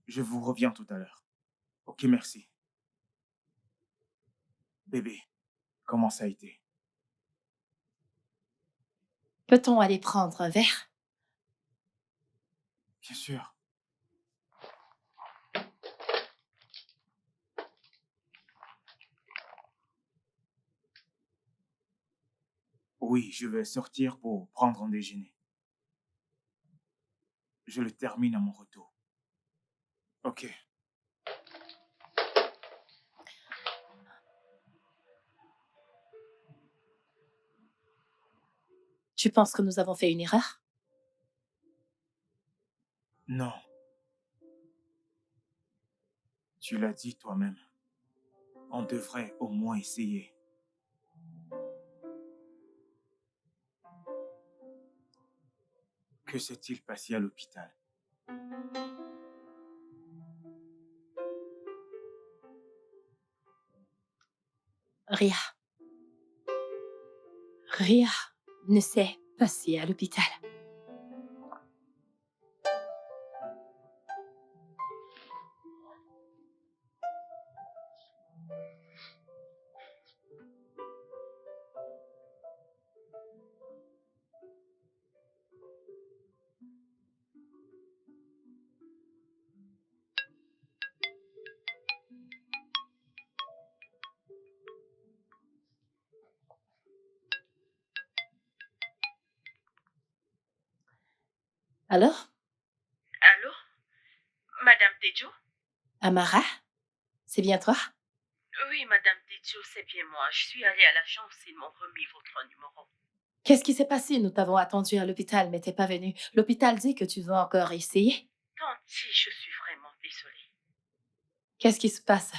Je vous reviens tout à l'heure. Ok, merci. Bébé, comment ça a été? Peut-on aller prendre un verre? Bien sûr. Oui, je vais sortir pour prendre un déjeuner. Je le termine à mon retour. Ok. Tu penses que nous avons fait une erreur? Non, tu l'as dit toi-même. On devrait au moins essayer. Que s'est-il passé à l'hôpital? Ria. Ria ne s'est passée à l'hôpital. Alors, Allô? Madame Tejo? Amara, c'est bien toi? Oui, Madame Tejo, c'est bien moi. Je suis allée à l'agence, ils m'ont remis votre numéro. Qu'est-ce qui s'est passé? Nous t'avons attendu à l'hôpital, mais t'es pas venu. L'hôpital dit que tu veux encore essayer. Tanti, je suis vraiment désolée. Qu'est-ce qui se passe?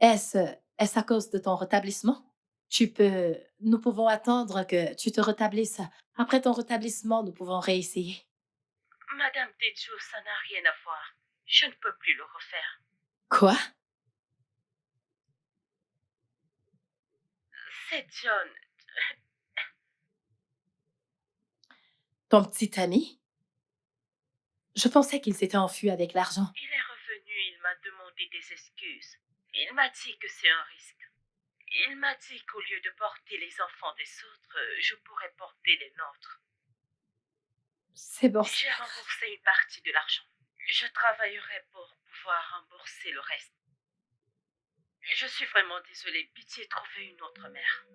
Est-ce est-ce à cause de ton rétablissement? Nous pouvons attendre que tu te rétablisses. Après ton rétablissement, nous pouvons réessayer. Madame Tejo, ça n'a rien à voir. Je ne peux plus le refaire. Quoi? C'est John. Ton petit ami? Je pensais qu'il s'était enfui avec l'argent. Il est revenu, il m'a demandé des excuses. Il m'a dit que c'est un risque. Il m'a dit qu'au lieu de porter les enfants des autres, je pourrais porter les nôtres. C'est bon. J'ai remboursé une partie de l'argent. Je travaillerai pour pouvoir rembourser le reste. Je suis vraiment désolée. Pitié, trouvez une autre mère.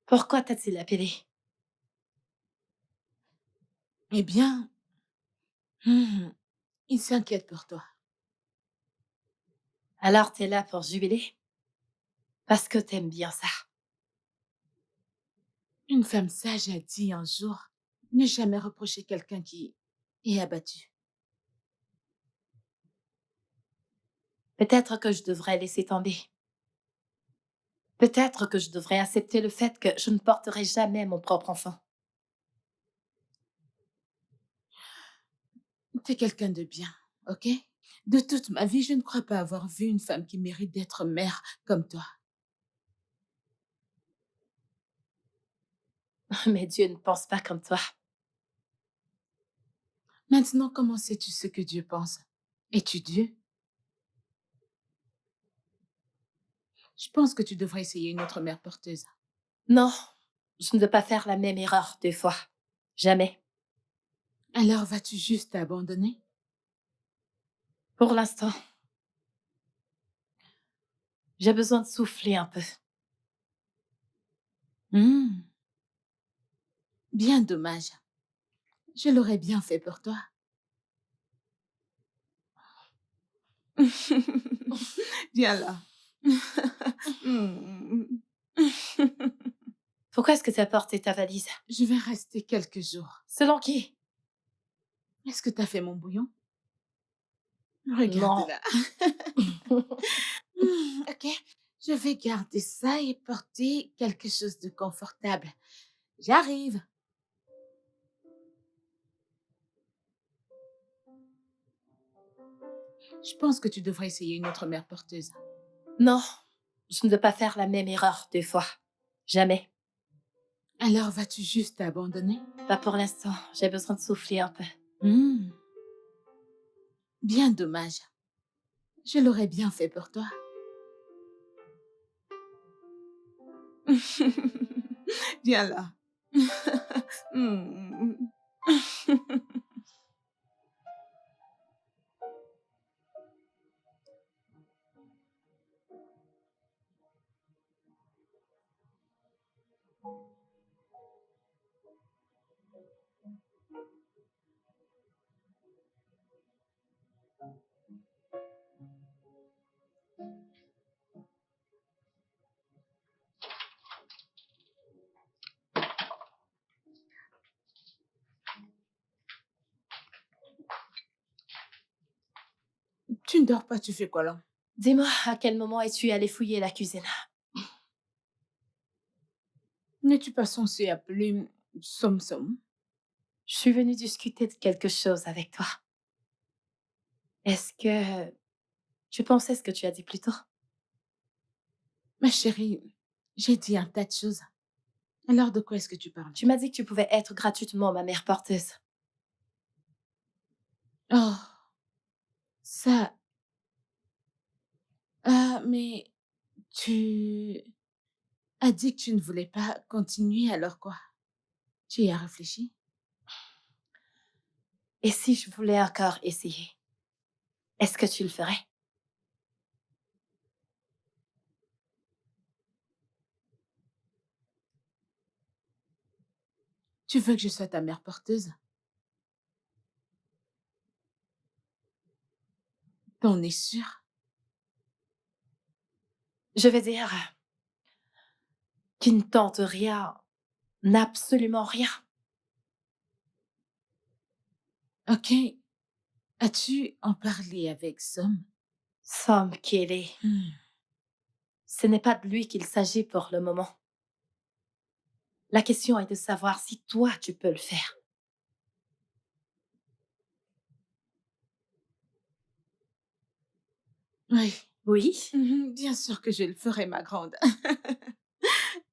Pourquoi t'a-t-il appelé? Eh bien, il s'inquiète pour toi. Alors t'es là pour jubiler? Parce que t'aimes bien ça. Une femme sage a dit un jour, ne jamais reprocher quelqu'un qui est abattu. Peut-être que je devrais laisser tomber. Peut-être que je devrais accepter le fait que je ne porterai jamais mon propre enfant. T'es quelqu'un de bien, ok? De toute ma vie, je ne crois pas avoir vu une femme qui mérite d'être mère comme toi. Mais Dieu ne pense pas comme toi. Maintenant, comment sais-tu ce que Dieu pense? Es-tu Dieu? Je pense que tu devrais essayer une autre mère porteuse. Non, je ne veux pas faire la même erreur 2 fois. Jamais. Alors vas-tu juste abandonner? Pour l'instant, j'ai besoin de souffler un peu. Bien dommage. Je l'aurais bien fait pour toi. Viens là. Hmm. Pourquoi est-ce que tu as porté ta valise? Je vais rester quelques jours. Selon qui? Est-ce que tu as fait mon bouillon? Non. Regarde-la. Ok, je vais garder ça et porter quelque chose de confortable. J'arrive. Je pense que tu devrais essayer une autre mère porteuse. Non, je ne veux pas faire la même erreur 2 fois. Jamais. Alors vas-tu juste abandonner? Pas pour l'instant. J'ai besoin de souffler un peu. Hmm. Bien dommage. Je l'aurais bien fait pour toi. Viens là. Hmm. Tu ne dors pas, tu fais quoi là? Dis-moi, à quel moment es-tu allé fouiller la cuisine? N'es-tu pas censé appeler Som Som? Je suis venue discuter de quelque chose avec toi. Est-ce que tu pensais ce que tu as dit plus tôt? Ma chérie, j'ai dit un tas de choses. Alors de quoi est-ce que tu parles? Tu m'as dit que tu pouvais être gratuitement ma mère porteuse. Oh, ça. Ah, mais tu as dit que tu ne voulais pas continuer, alors quoi? Tu y as réfléchi? Et si je voulais encore essayer, est-ce que tu le ferais? Tu veux que je sois ta mère porteuse? T'en es sûre? Je vais dire qui ne tente rien, n'absolument rien. Ok. As-tu en parlé avec Som? Somme Kelly. Ce n'est pas de lui qu'il s'agit pour le moment. La question est de savoir si toi, tu peux le faire. Oui. Oui? Bien sûr que je le ferai, ma grande.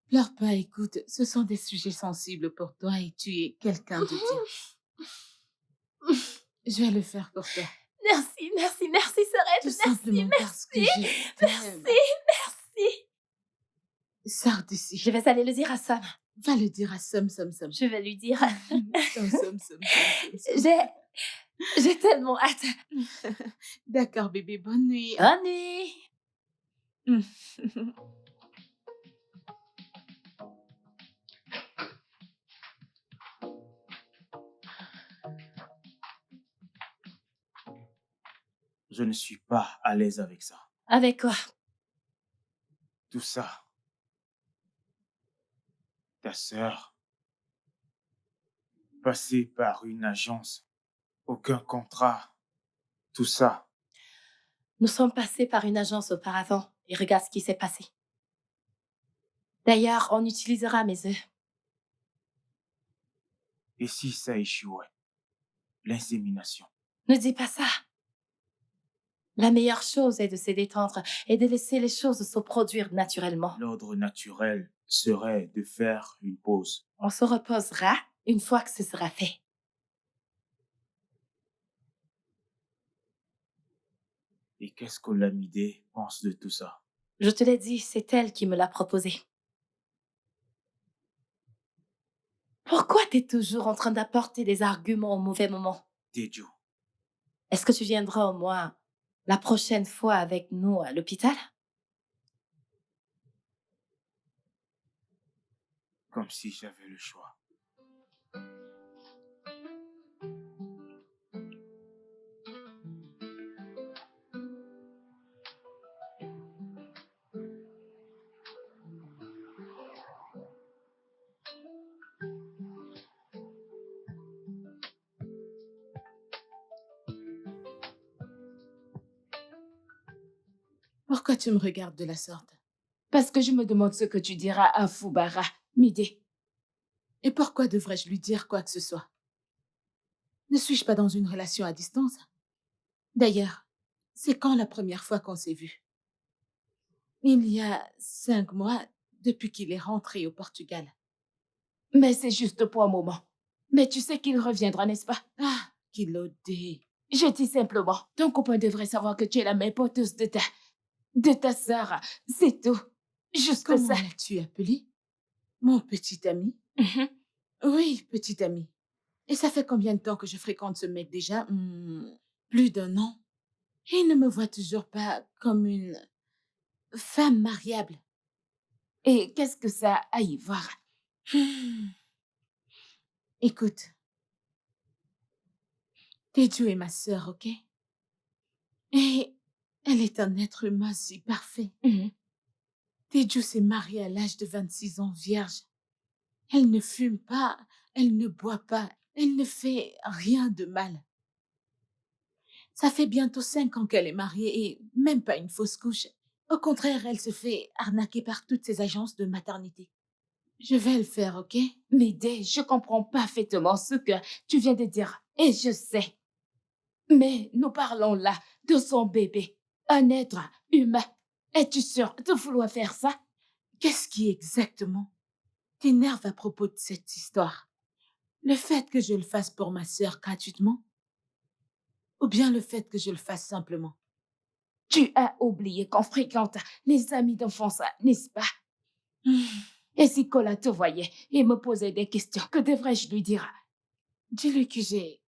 Pleure pas, écoute, ce sont des sujets sensibles pour toi et tu es quelqu'un de bien. Je vais le faire pour toi. Merci, merci, merci, Sorette. Tout simplement parce que je t'aime. Merci. Sors d'ici. Je vais aller le dire à Sam. Va le dire à Som. Je vais lui dire. Som. J'ai tellement hâte. D'accord, bébé, bonne nuit. Bonne nuit. Je ne suis pas à l'aise avec ça. Avec quoi? Tout ça. Ta sœur. Passer par une agence. Aucun contrat. Tout ça. Nous sommes passés par une agence auparavant et regarde ce qui s'est passé. D'ailleurs, on utilisera mes œufs. Et si ça échouait? L'insémination. Ne dis pas ça. La meilleure chose est de se détendre et de laisser les choses se produire naturellement. L'ordre naturel serait de faire une pause. On se reposera une fois que ce sera fait. Et qu'est-ce que l'amidé pense de tout ça? Je te l'ai dit, c'est elle qui me l'a proposé. Pourquoi t'es toujours en train d'apporter des arguments au mauvais moment? Tejo, Est-ce que tu viendras au moins la prochaine fois avec nous à l'hôpital? comme si j'avais le choix. Pourquoi tu me regardes de la sorte? Parce que je me demande ce que tu diras à Foubara, Midé. Et pourquoi devrais-je lui dire quoi que ce soit? Ne suis-je pas dans une relation à distance? D'ailleurs, c'est quand la première fois qu'on s'est vus? Il y a 5 mois depuis qu'il est rentré au Portugal. Mais c'est juste pour un moment. Mais tu sais qu'il reviendra, n'est-ce pas? Ah, Kilodé. Je dis simplement, ton copain devrait savoir que tu es la mère porteuse de ta sœur. C'est tout. Juste Comment ça. l'as-tu appelé? Mon petit ami? Mhm. Oui, petit ami. Et ça fait combien de temps que je fréquente ce mec déjà? Plus d'1 an. Et il ne me voit toujours pas comme une femme mariable. Et qu'est-ce que ça a à y voir? Écoute, Teju est ma sœur, ok? Et elle est un être humain si parfait. Mhm. Teju s'est mariée à l'âge de 26 ans vierge. Elle ne fume pas, elle ne boit pas, elle ne fait rien de mal. Ça fait bientôt 5 ans qu'elle est mariée et même pas une fausse couche. Au contraire, elle se fait arnaquer par toutes ces agences de maternité. Je vais le faire, ok? Midé, je comprends parfaitement ce que tu viens de dire. Et je sais. Mais nous parlons là de son bébé. Un être humain. Es-tu sûr de vouloir faire ça? Qu'est-ce qui exactement t'énerve à propos de cette histoire? Le fait que je le fasse pour ma sœur gratuitement? Ou bien le fait que je le fasse simplement? Tu as oublié qu'on fréquente les amis d'enfance, n'est-ce pas? Et si Cola te voyait et me posait des questions, que devrais-je lui dire? Dis-lui que j'ai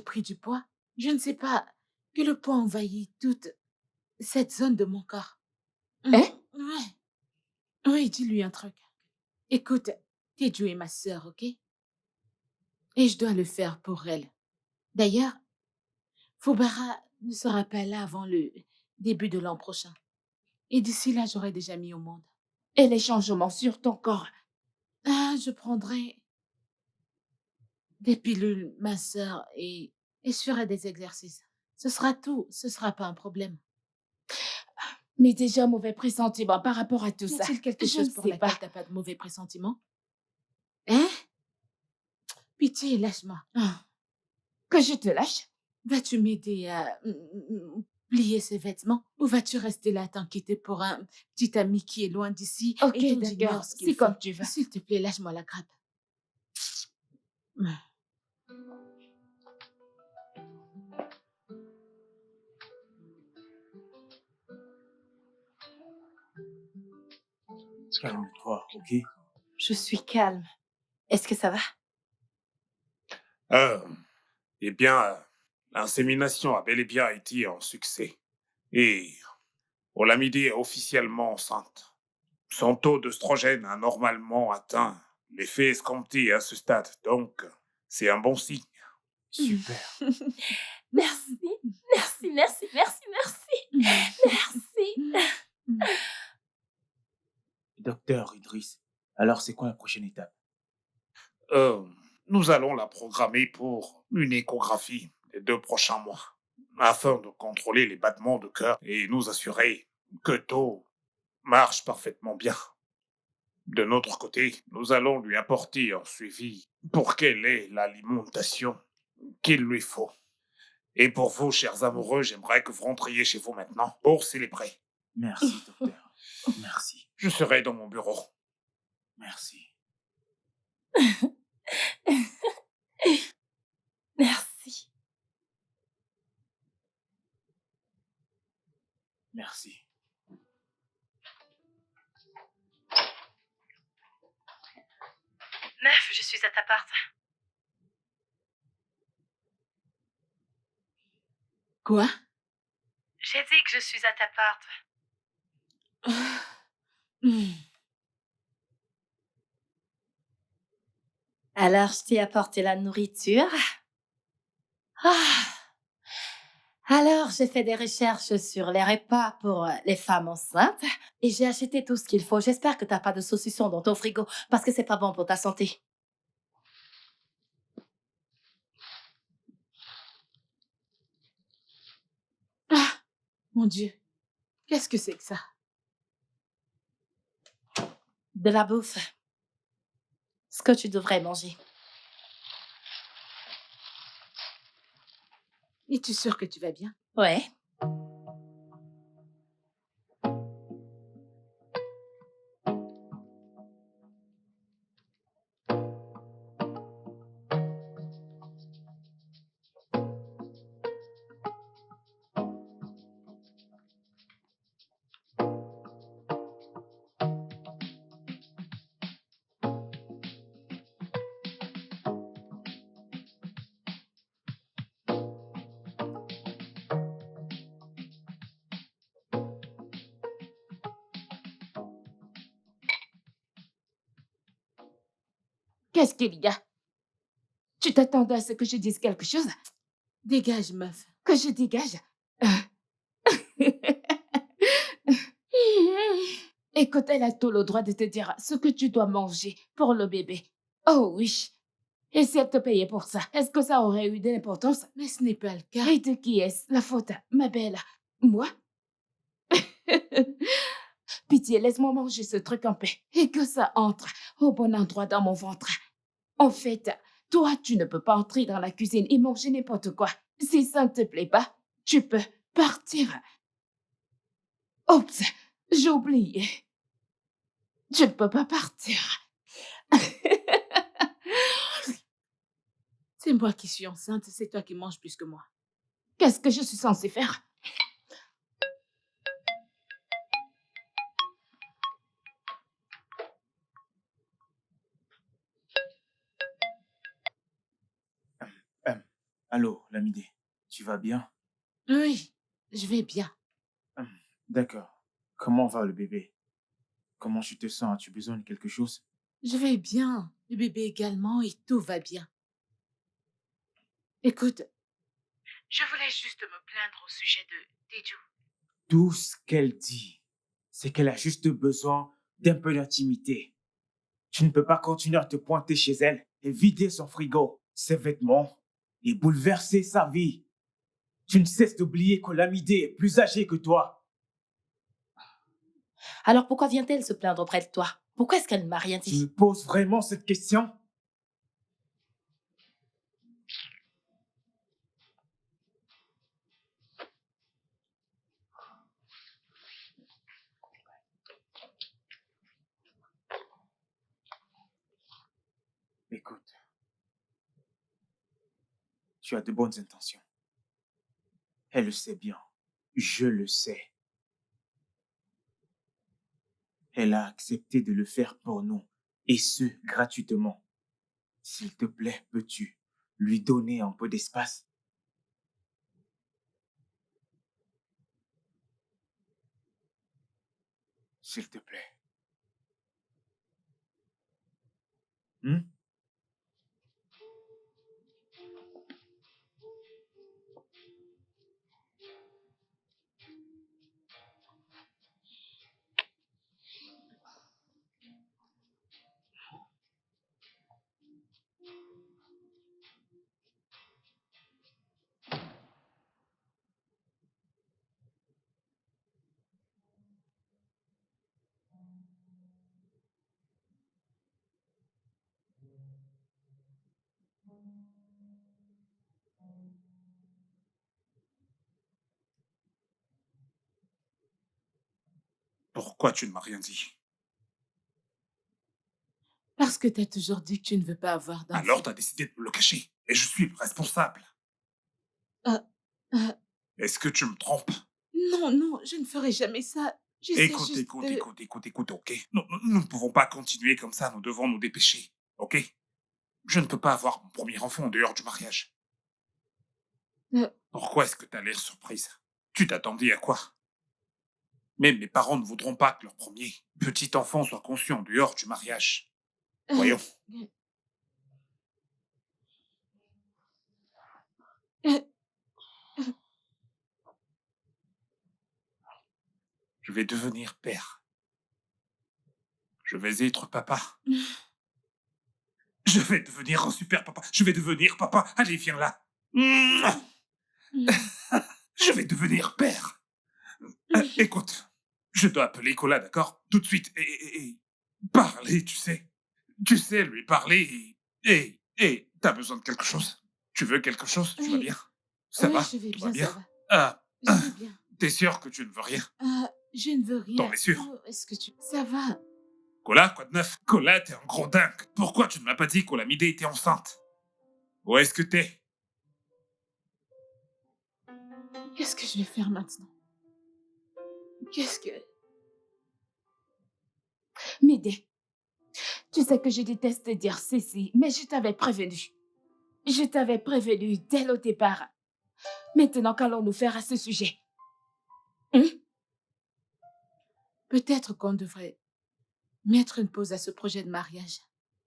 pris du poids. Je ne sais pas, que le poids envahit toute cette zone de mon corps. Hein? Ouais. Oui, dis-lui un truc. Écoute, Teju est ma sœur, ok? Et je dois le faire pour elle. D'ailleurs, Fubara ne sera pas là avant le début de l'an prochain. Et d'ici là, j'aurai déjà mis au monde. Et les changements sur ton corps? Ah, je prendrai des pilules minceurs et je ferai des exercices. Ce sera tout, ce sera pas un problème. Mais déjà mauvais pressentiment par rapport à tout Y ça. a-t-il quelque Je chose ne pour sais laquelle pas. t'as pas de mauvais pressentiments? Hein? Pitié, lâche-moi. Ah, Que je te lâche? vas-tu m'aider à plier ces vêtements ou vas-tu rester là à t'inquiéter pour un petit ami qui est loin d'ici Ok, et dont d'accord. j'ignore ce qu'il C'est fait? comme tu veux. S'il te plaît, lâche-moi la grappe. Calme-toi, ok? Je suis calme. Est-ce que ça va? Eh bien, l'insémination a bel et bien été un succès. Et Olamide est officiellement enceinte. Son taux d'œstrogène a normalement atteint l'effet escompté à ce stade, donc c'est un bon signe. Super. Merci, merci, merci, merci, merci. Merci. Docteur Idriss, alors c'est quoi la prochaine étape? Euh, Nous allons la programmer pour une échographie les 2 prochains mois, afin de contrôler les battements de cœur et nous assurer que tout marche parfaitement bien. De notre côté, nous allons lui apporter un suivi pour qu'elle ait l'alimentation qu'il lui faut. Et pour vous, chers amoureux, j'aimerais que vous rentriez chez vous maintenant pour célébrer. Merci, docteur. Merci. Je serai dans mon bureau. Merci. Merci. Merci. Meuf, je suis à ta porte. Quoi? J'ai dit que je suis à ta porte. Alors, je t'ai apporté la nourriture. Ah. Alors, j'ai fait des recherches sur les repas pour les femmes enceintes et j'ai acheté tout ce qu'il faut. J'espère que t'as pas de saucisson dans ton frigo parce que c'est pas bon pour ta santé. Ah, Mon Dieu, qu'est-ce que c'est que ça? De la bouffe. Ce que tu devrais manger. Es-tu sûre que tu vas bien? Ouais. Qu'est-ce qu'il y a? Tu t'attendais à ce que je dise quelque chose? Dégage, meuf. Que je dégage? Écoute, elle a tout le droit de te dire ce que tu dois manger pour le bébé. Oh oui. Et si elle te payait pour ça, est-ce que ça aurait eu de l'importance? Mais ce n'est pas le cas. Et de qui est-ce la faute, ma belle? Moi? Pitié, laisse-moi manger ce truc en paix et que ça entre au bon endroit dans mon ventre. En fait, toi, tu ne peux pas entrer dans la cuisine et manger n'importe quoi. Si ça ne te plaît pas, tu peux partir. Oups, j'ai oublié. Je ne peux pas partir. C'est moi qui suis enceinte, c'est toi qui manges plus que moi. Qu'est-ce que je suis censée faire? Allô, Lamidé, tu vas bien? Oui, je vais bien. Hum, D'accord. Comment va le bébé? Comment tu te sens? As-tu besoin de quelque chose? Je vais bien. Le bébé également et tout va bien. Écoute, je voulais juste me plaindre au sujet de Teju. Tout ce qu'elle dit, c'est qu'elle a juste besoin d'un peu d'intimité. Tu ne peux pas continuer à te pointer chez elle et vider son frigo, ses vêtements et bouleverser sa vie. Tu ne cesses d'oublier que Lamidé est plus âgé que toi. Alors pourquoi vient-elle se plaindre auprès de toi? Pourquoi est-ce qu'elle ne m'a rien Tu me dit? poses vraiment cette question? Écoute, tu as de bonnes intentions. Elle le sait bien. Je le sais. Elle a accepté de le faire pour nous, et ce, gratuitement. S'il te plaît, peux-tu lui donner un peu d'espace? S'il te plaît. Hmm? Pourquoi tu ne m'as rien dit? Parce que t'as toujours dit que tu ne veux pas avoir d'enfant. Alors t'as décidé de me le cacher. Et je suis le responsable. Euh, euh, Est-ce que tu me trompes? non, non, je ne ferai jamais ça. J'essaie Écoute, juste écoute, de... écoute, écoute, écoute, ok? Nous ne pouvons pas continuer comme ça, nous devons nous dépêcher, ok? Je ne peux pas avoir mon premier enfant en dehors du mariage. Euh, Pourquoi est-ce que t'as l'air surprise? Tu t'attendais à quoi? Même mes parents ne voudront pas que leur premier petit enfant soit conçu en dehors du mariage. Voyons. euh, Je vais devenir père. Je vais être papa. Je vais devenir un super papa. Je vais devenir papa. Allez, viens là. Je vais devenir père. Écoute, je dois appeler Cola, d'accord? Tout de suite. Et parler, tu sais. Tu sais, lui parler. T'as besoin de quelque chose? Tu veux quelque chose? Tu vas Oui, bien? Ça oui, va? je vais Tout va bien, bien? ça va. Ah, Je vais bien. t'es sûr que tu ne veux rien? Je ne veux T'en rien. es sûr? Oh, est-ce que tu... Ça va. Cola, quoi de neuf? Cola, t'es un gros dingue. Pourquoi tu ne m'as pas dit qu'Olamide était enceinte? Où est-ce que t'es? Qu'est-ce que je vais faire maintenant? Qu'est-ce que... Médée, tu sais que je déteste dire ceci, mais je t'avais prévenu. Je t'avais prévenu dès le départ. Maintenant, qu'allons-nous faire à ce sujet? Peut-être qu'on devrait mettre une pause à ce projet de mariage.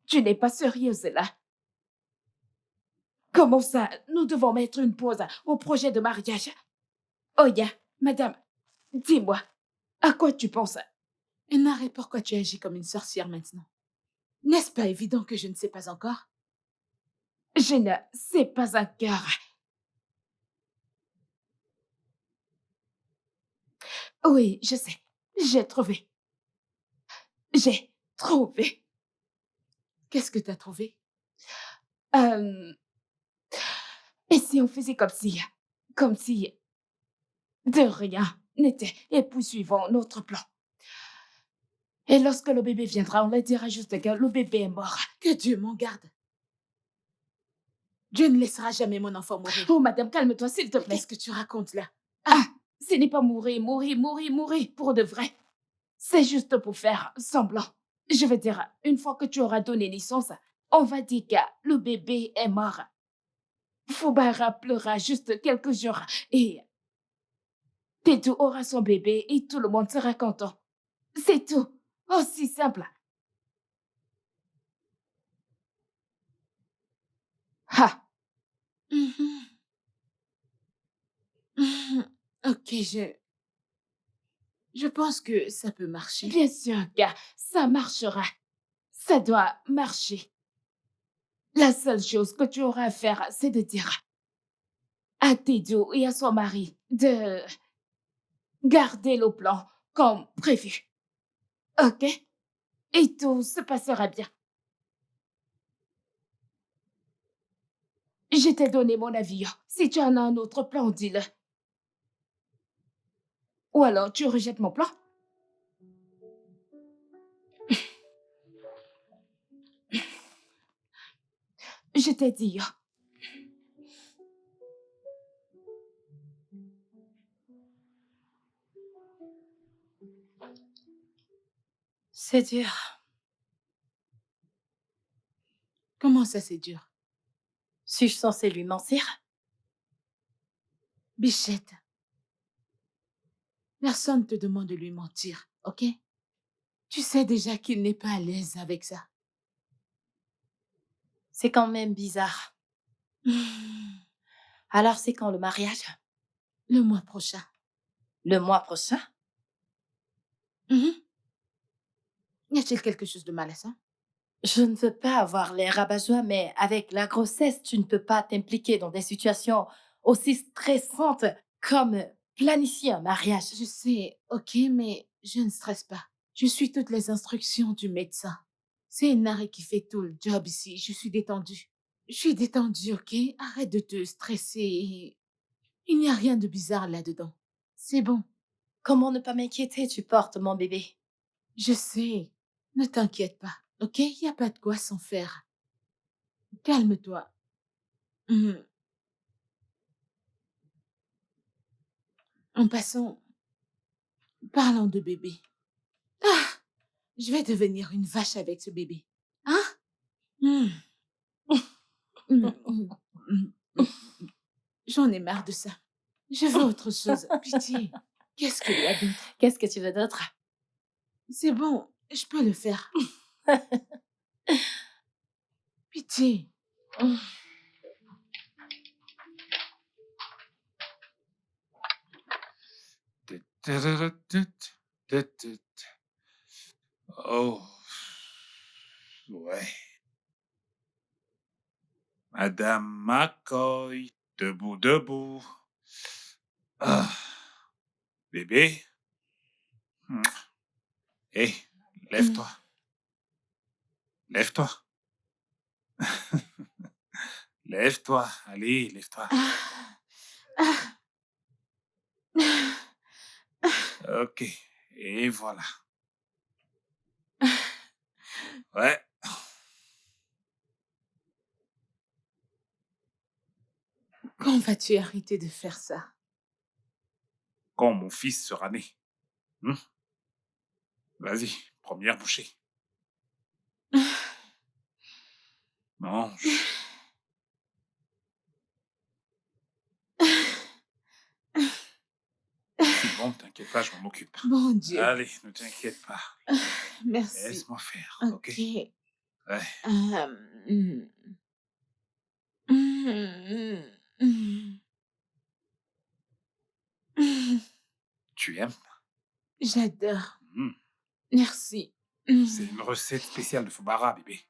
Tu n'es pas sérieuse là? Comment ça? Nous devons mettre une pause au projet de mariage. Oya, madame, dis-moi, à quoi tu penses? Nare, pourquoi tu agis comme une sorcière maintenant? N'est-ce pas évident que je ne sais pas encore? Je ne sais pas encore. Oui, je sais. J'ai trouvé. J'ai trouvé. Qu'est-ce que tu as trouvé? Et si on faisait comme si de rien n'était, et poursuivons notre plan. Et lorsque le bébé viendra, on leur dira juste que le bébé est mort. Que Dieu m'en garde. Dieu ne laissera jamais mon enfant mourir. Oh, madame, calme-toi, s'il te plaît. Qu'est-ce que tu racontes là? Ce n'est pas mourir, pour de vrai. C'est juste pour faire semblant. Je veux dire, une fois que tu auras donné naissance, on va dire que le bébé est mort. Fubara pleura juste quelques jours et Tétou aura son bébé et tout le monde sera content. C'est tout. Aussi simple. Ha! Ok, je pense que ça peut marcher. Bien sûr, gars, ça marchera. Ça doit marcher. La seule chose que tu auras à faire, c'est de dire à Tédou et à son mari de garder le plan comme prévu. Ok? Et tout se passera bien. Je t'ai donné mon avis. Si tu en as un autre plan, dis-le. Ou alors tu rejettes mon plan. Je t'ai dit. C'est dur. Comment ça, c'est dur? Suis-je censée lui mentir? Bichette, personne ne te demande de lui mentir, ok? Tu sais déjà qu'il n'est pas à l'aise avec ça. C'est quand même bizarre. Alors c'est quand le mariage? Le mois prochain. Le mois prochain? Y a-t-il quelque chose de mal à ça? Je ne veux pas avoir l'air rabat-joie, mais avec la grossesse, tu ne peux pas t'impliquer dans des situations aussi stressantes comme planifier un mariage. Je sais, ok, mais je ne stresse pas. Je suis toutes les instructions du médecin. C'est Nare qui fait tout le job ici. Je suis détendue. Je suis détendue, ok? Arrête de te stresser. Il n'y a rien de bizarre là-dedans. C'est bon. Comment ne pas m'inquiéter? Tu portes mon bébé. Je sais. Ne t'inquiète pas, ok? Il n'y a pas de quoi s'en faire. Calme-toi. En passant, parlons de bébé. Je vais devenir une vache avec ce bébé. Hein? Mm. Mm, mm, mm, mm. J'en ai marre de ça. Je veux autre chose. Pitié. Qu'est-ce qu'il y a d'autre? Qu'est-ce que tu veux d'autre? C'est bon, je peux le faire. Pitié. Oh, ouais. Madame McCoy, debout, debout. Ah, bébé, Hé, lève-toi. Lève-toi. Lève-toi. Allez, lève-toi. Ok. Et voilà. Ouais. Quand vas-tu arrêter de faire ça? Quand mon fils sera né. Vas-y, première bouchée. Mange. C'est bon, t'inquiète pas, je m'en occupe. Mon Dieu. Allez, ne t'inquiète pas. Merci. Laisse-moi faire, ok? Ok. Ouais. Mm. Mm. Mm. Mm. Tu aimes? J'adore. Mm. Merci. C'est une recette spéciale de Fubara, bébé.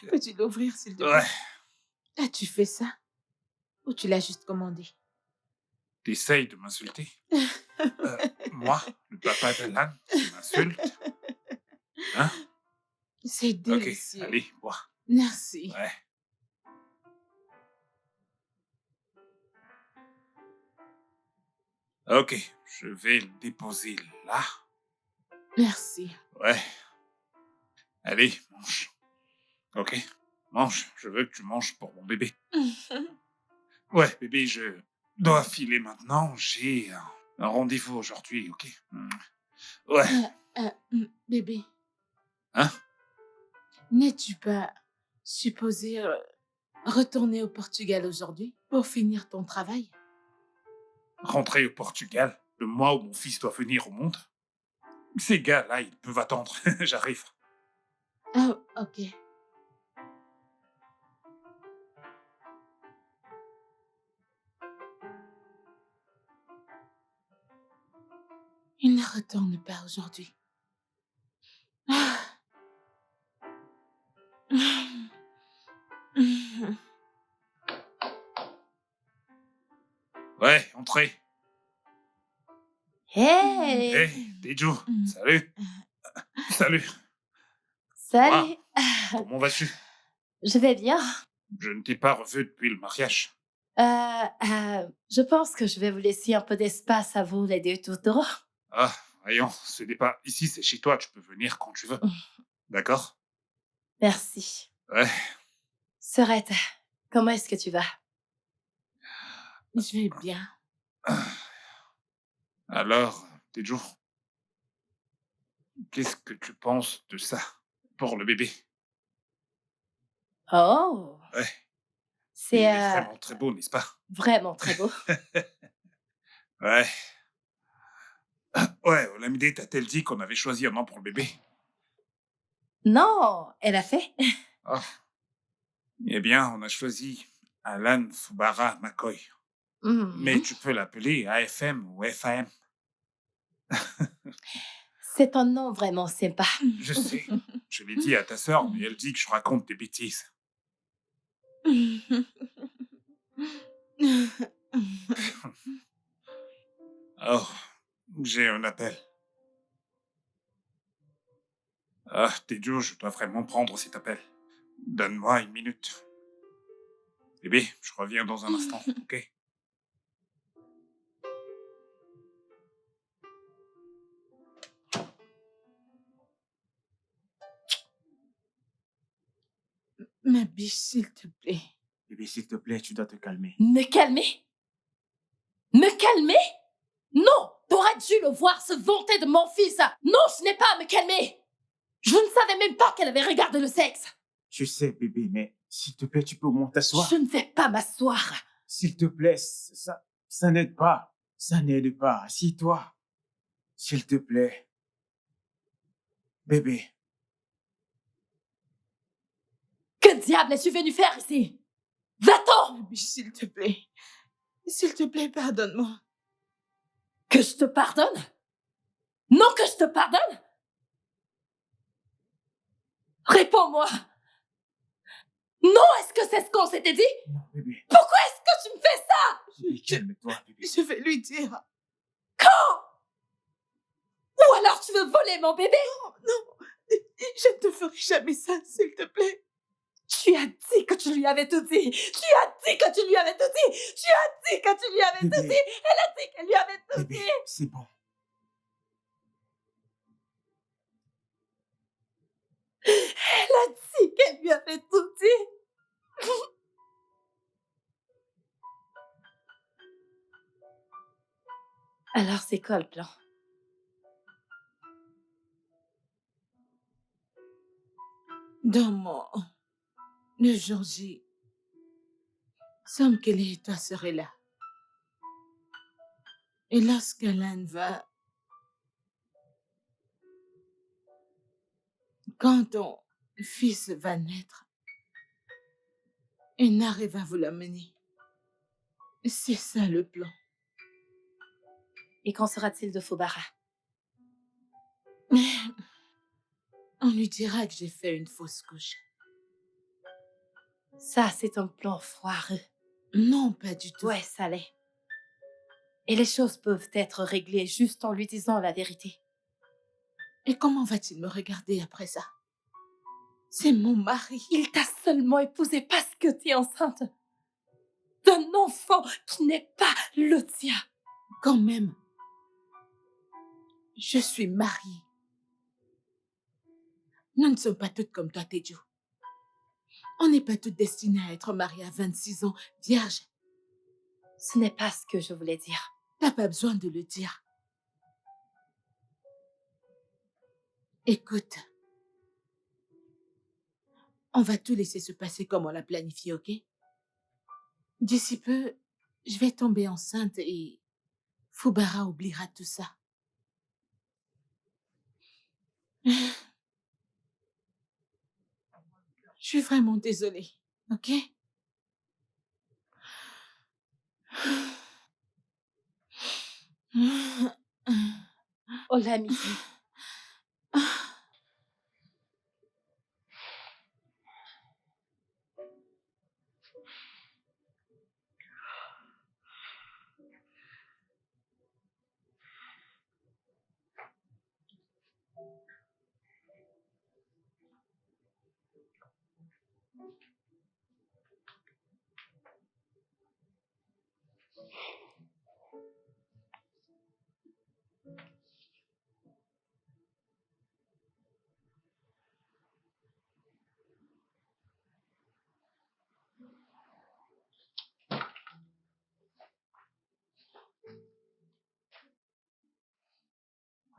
Peux-tu l'ouvrir, s'il te plaît? Ouais. As-tu fait ça? Ou tu l'as juste commandé? T'essayes de m'insulter? Moi, le papa d'Alan, tu m'insultes? Hein? C'est Ok, délicieux. allez, bois. Merci. Ouais. Ok, je vais le déposer là. Merci. Ouais. Allez, mange. Ok, mange. Je veux que tu manges pour mon bébé. Ouais, bébé, je dois filer maintenant. J'ai un rendez-vous aujourd'hui, ok? Ouais. Bébé, Hein? n'es-tu pas supposé retourner au Portugal aujourd'hui pour finir ton travail? Rentrer au Portugal, le mois où mon fils doit venir au monde? Ces gars-là, ils peuvent attendre. J'arrive. Oh, ok. Il ne retourne pas aujourd'hui. Ah. Ouais, entrez. Hey! Hey, Teju, salut. Salut. Salut! Comment vas-tu? Je vais bien. Je ne t'ai pas revu depuis le mariage. Je pense que je vais vous laisser un peu d'espace à vous, les deux toutous. Ah, voyons, ce n'est pas... Ici, c'est chez toi, tu peux venir quand tu veux. D'accord? Merci. Ouais. Sorette, comment est-ce que tu vas? Je vais bien. Alors, Teju, qu'est-ce que tu penses de ça pour le bébé? Oh! Ouais. Il C'est est vraiment très beau, n'est-ce pas? vraiment très beau. Ouais. Ouais, Olamide t'a-t-elle dit qu'on avait choisi un nom pour le bébé? Non, elle a fait. Ah. Eh bien, on a choisi Alan Fubara McCoy. Mais tu peux l'appeler AFM ou FAM. C'est un nom vraiment sympa. Je sais. Je l'ai dit à ta sœur, mais elle dit que je raconte des bêtises. Oh, j'ai un appel. Ah, Teju, je dois vraiment prendre cet appel. Donne-moi 1 minute. Bébé, je reviens dans un instant, ok? Ma biche, s'il te plaît. Bébé, s'il te plaît, tu dois te calmer. Me calmer? Me calmer? Non! T'aurais dû le voir se vanter de mon fils! Non, je n'ai pas à me calmer! Je ne savais même pas qu'elle avait regardé le sexe! Je sais, bébé, mais s'il te plaît, tu peux au moins t'asseoir. Je ne vais pas m'asseoir! S'il te plaît, ça n'aide pas. Ça n'aide pas. Assis-toi. S'il te plaît. Bébé. Que diable es-tu venu faire ici? Va-t'en! Ma biche, s'il te plaît. S'il te plaît, pardonne-moi. Que je te pardonne? Non, que je te pardonne? Réponds-moi! Non, est-ce que c'est ce qu'on s'était dit? Non, bébé. Pourquoi est-ce que tu me fais ça? Bébé, calme-toi, bébé. Je vais lui dire. Quand? alors tu veux voler mon bébé? Non, je ne te ferai jamais ça, s'il te plaît. Tu as dit que tu lui avais tout dit. Tu as dit que tu lui avais tout dit. Tu as dit que tu lui avais tout Bébé. dit. Elle a dit qu'elle lui avait tout Bébé, dit. c'est bon. Elle a dit qu'elle lui avait tout dit. Alors c'est quoi le plan? Le jour J, Sam Kelly et toi serez là. Et lorsqu'Alan va... Quand ton fils va naître, Inari va vous l'amener. C'est ça le plan. Et qu'en sera-t-il de Fubara? On lui dira que j'ai fait une fausse couche. Ça, c'est un plan foireux. Non, pas du tout. Ouais, ça l'est. Et les choses peuvent être réglées juste en lui disant la vérité. Et comment va-t-il me regarder après ça? C'est mon mari. Il t'a seulement épousée parce que tu es enceinte d'un enfant qui n'est pas le tien. Quand même, je suis mariée. Nous ne sommes pas toutes comme toi, Teju. On n'est pas toutes destinées à être mariées à 26 ans, vierges. Ce n'est pas ce que je voulais dire. T'as pas besoin de le dire. Écoute, on va tout laisser se passer comme on l'a planifié, ok? D'ici peu, je vais tomber enceinte et Fubara oubliera tout ça. Je suis vraiment désolée, ok? Oh, l'amitié.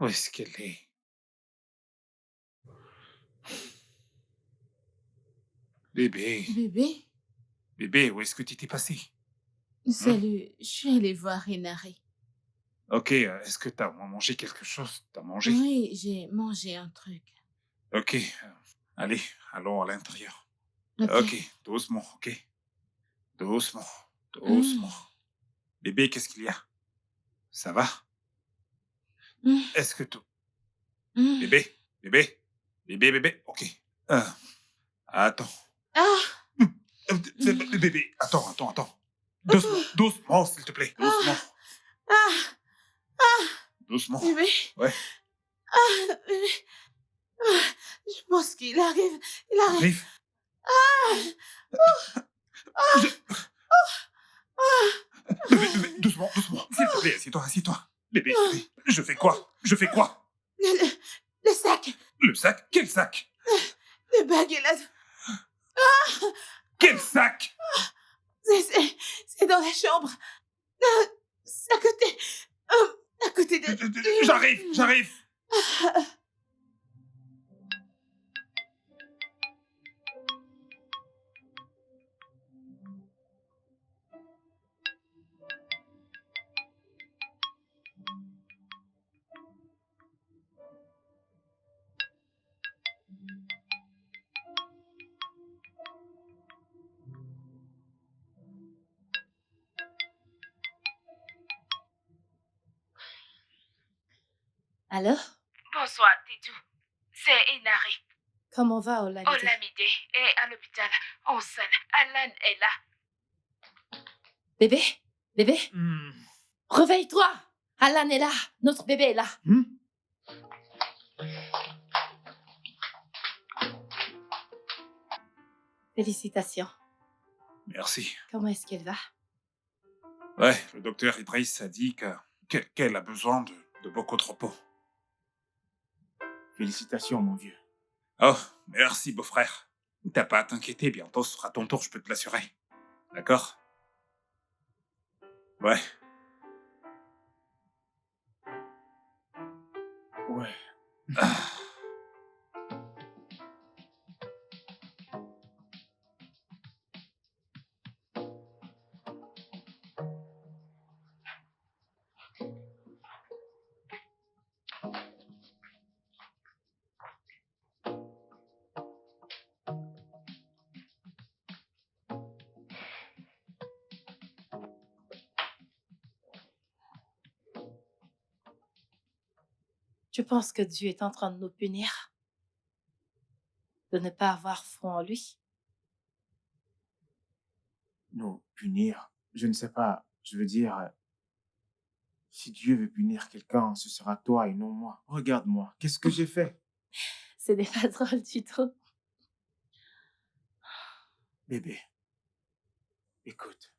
Où est-ce qu'elle est? Bébé, Bébé, bébé, où est-ce que tu t'es passé? salut, je suis allée voir Inari. Ok, est-ce que t'as mangé quelque chose? T'as mangé? Oui, j'ai mangé un truc. Ok, allez, allons à l'intérieur. Ok. Ok, doucement, ok? Doucement, doucement. Bébé, qu'est-ce qu'il y a? Ça va? Mm. Est-ce que tout... Mm. Bébé, bébé, bébé, bébé, ok. Attends. Ah! Bébé, attends. Doucement, s'il te plaît, doucement. Doucement. Bébé? Ouais. Bébé? Je pense qu'il arrive. Il arrive. Arrive. Bébé, doucement, s'il te plaît, assieds-toi. Bébé, je fais quoi? Le sac. Le sac? Quel sac? Le bague est là. Quel sac? C'est dans la chambre. C'est à côté de... J'arrive. Alors, Bonsoir, Teju. C'est Inari. comment va Olamide? Olamide est à l'hôpital, enceinte. Alan est là. Bébé, réveille-toi. Alan est là. Notre bébé est là. Félicitations. Merci. Comment est-ce qu'elle va? Ouais, le docteur Idriss a dit qu'elle a besoin de beaucoup de repos. Félicitations, mon vieux. Oh, merci, beau-frère. T'as pas à t'inquiéter, bientôt ce sera ton tour, je peux te l'assurer. D'accord? Ouais. Ouais. Tu penses que Dieu est en train de nous punir? De ne pas avoir foi en lui? Nous punir, je ne sais pas. Je veux dire, si Dieu veut punir quelqu'un, ce sera toi et non moi. Regarde-moi, qu'est-ce que j'ai fait? Ce n'est pas drôle du tout. Bébé, écoute,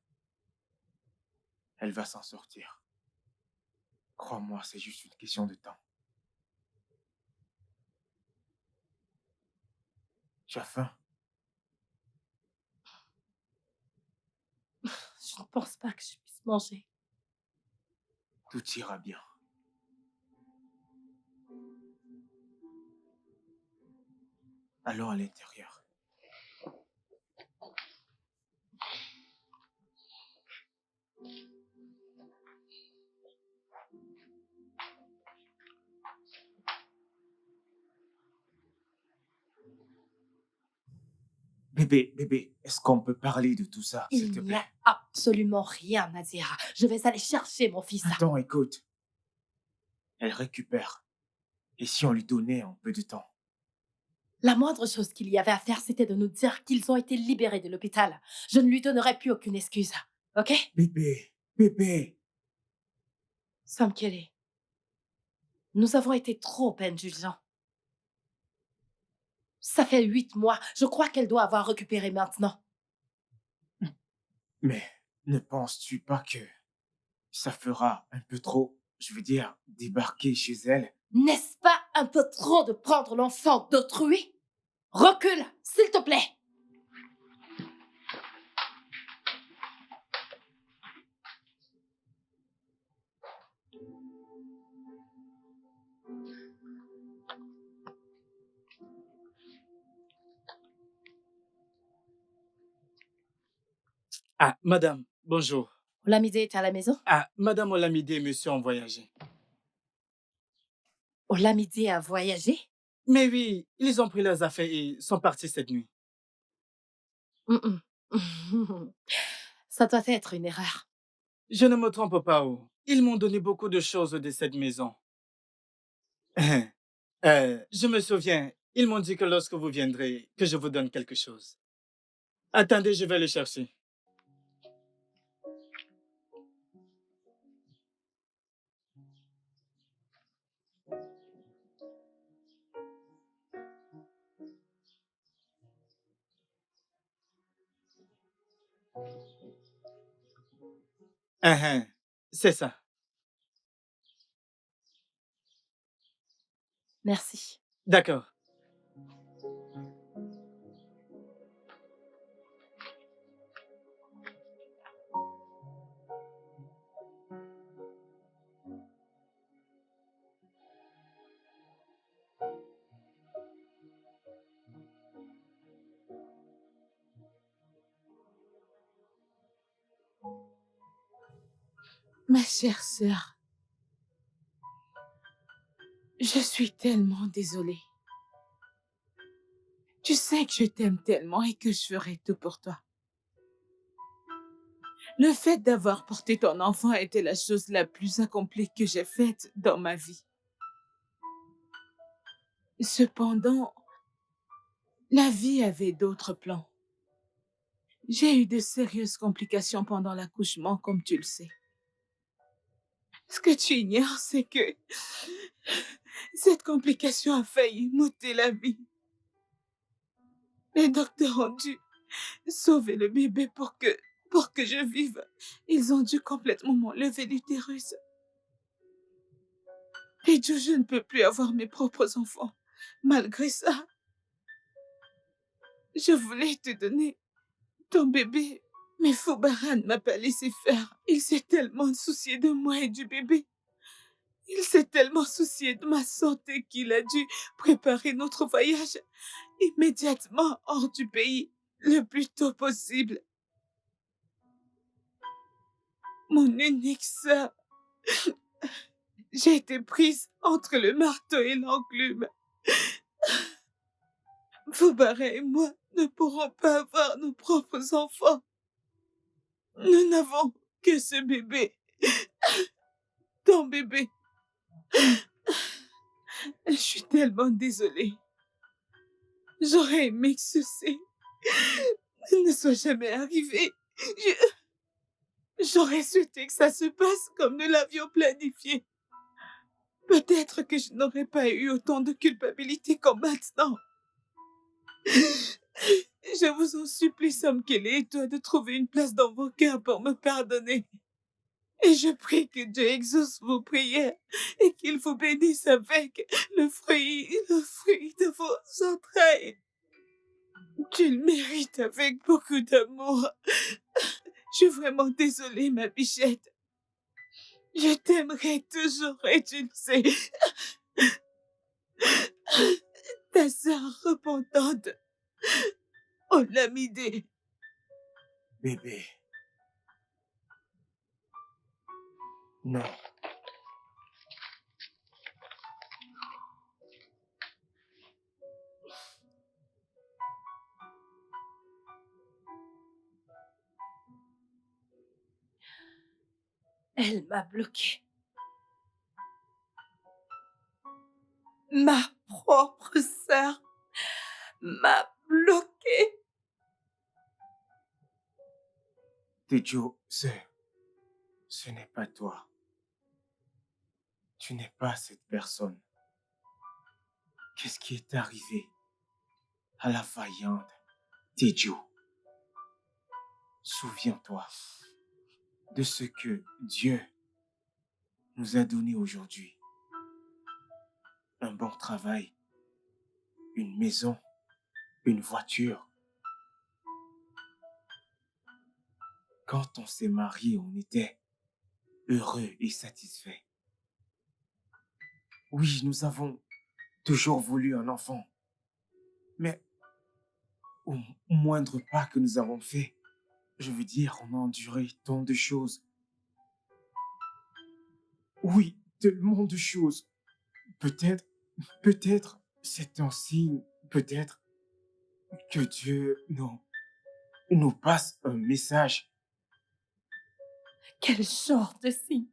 elle va s'en sortir. Crois-moi, c'est juste une question de temps. Tu as faim? Je ne pense pas que je puisse manger. Tout ira bien. Allons à l'intérieur. Bébé, est-ce qu'on peut parler de tout ça, s'il te Il n'y a plaît? absolument rien à dire. Je vais aller chercher mon fils. Attends, écoute. Elle récupère. Et si on lui donnait un peu de temps? La moindre chose qu'il y avait à faire, c'était de nous dire qu'ils ont été libérés de l'hôpital. Je ne lui donnerai plus aucune excuse. Ok? Bébé. Sam Kelly, nous avons été trop indulgents. Ça fait 8 mois. Je crois qu'elle doit avoir récupéré maintenant. Mais ne penses-tu pas que ça fera un peu trop, je veux dire, débarquer chez elle? N'est-ce pas un peu trop de prendre l'enfant d'autrui? Recule, s'il te plaît. Ah, madame, bonjour. Olamide est à la maison? Ah, madame Olamide et monsieur ont voyagé. Olamide a voyagé? Mais oui, ils ont pris leurs affaires et sont partis cette nuit. Mm-mm. Ça doit être une erreur. Je ne me trompe pas, oh. Ils m'ont donné beaucoup de choses de cette maison. Je me souviens, ils m'ont dit que lorsque vous viendrez, que je vous donne quelque chose. Attendez, je vais le chercher. C'est ça. Merci. D'accord. Ma chère sœur, je suis tellement désolée. Tu sais que je t'aime tellement et que je ferai tout pour toi. Le fait d'avoir porté ton enfant était la chose la plus accomplie que j'ai faite dans ma vie. Cependant, la vie avait d'autres plans. J'ai eu de sérieuses complications pendant l'accouchement, comme tu le sais. Ce que tu ignores, c'est que cette complication a failli m'ôter la vie. Les docteurs ont dû sauver le bébé pour que je vive. Ils ont dû complètement m'enlever l'utérus. Et Dieu, je ne peux plus avoir mes propres enfants. Malgré ça, je voulais te donner ton bébé. Mais Foubaran ne m'a pas laissé faire. Il s'est tellement soucié de moi et du bébé. Il s'est tellement soucié de ma santé qu'il a dû préparer notre voyage immédiatement hors du pays, le plus tôt possible. Mon unique sœur, j'ai été prise entre le marteau et l'enclume. Foubara et moi ne pourrons pas avoir nos propres enfants. Nous n'avons que ce bébé. Ton bébé. Je suis tellement désolée. J'aurais aimé que ceci ne soit jamais arrivé. J'aurais souhaité que ça se passe comme nous l'avions planifié. Peut-être que je n'aurais pas eu autant de culpabilité comme maintenant. Je vous en supplie, Sam Kelly et toi, de trouver une place dans vos cœurs pour me pardonner. Et je prie que Dieu exauce vos prières et qu'il vous bénisse avec le fruit de vos entrailles. Tu le mérites avec beaucoup d'amour. Je suis vraiment désolée, ma bichette. Je t'aimerai toujours et tu le sais. Ta sœur repentante, Olamide. Bébé. Non. Elle m'a bloqué. Ma propre sœur m'a bloqué. Tejo, ce n'est pas toi. Tu n'es pas cette personne. Qu'est-ce qui est arrivé à la vaillante Tejo? Souviens-toi de ce que Dieu nous a donné aujourd'hui. Un bon travail, une maison, une voiture. Quand on s'est marié, on était heureux et satisfait. Oui, nous avons toujours voulu un enfant. Mais au moindre pas que nous avons fait, je veux dire, on a enduré tant de choses. Oui, tellement de choses. Peut-être, c'est un signe, peut-être que Dieu nous passe un message. Quel genre de signe?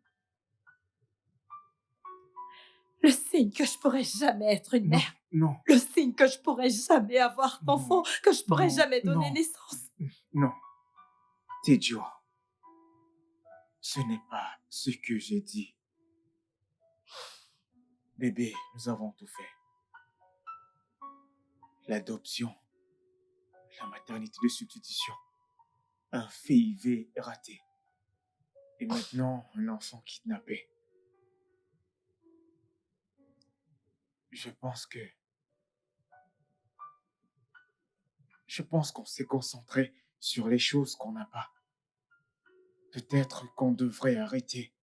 Le signe que je pourrais jamais être une Non, mère. non, Le signe que je pourrais jamais avoir d'enfant, que je pourrais non, jamais donner non. naissance. non. Tejo, ce n'est pas ce que j'ai dit. Bébé, nous avons tout fait. L'adoption, la maternité de substitution, un FIV raté. Et maintenant, un enfant kidnappé. Je pense qu'on s'est concentré sur les choses qu'on n'a pas. Peut-être qu'on devrait arrêter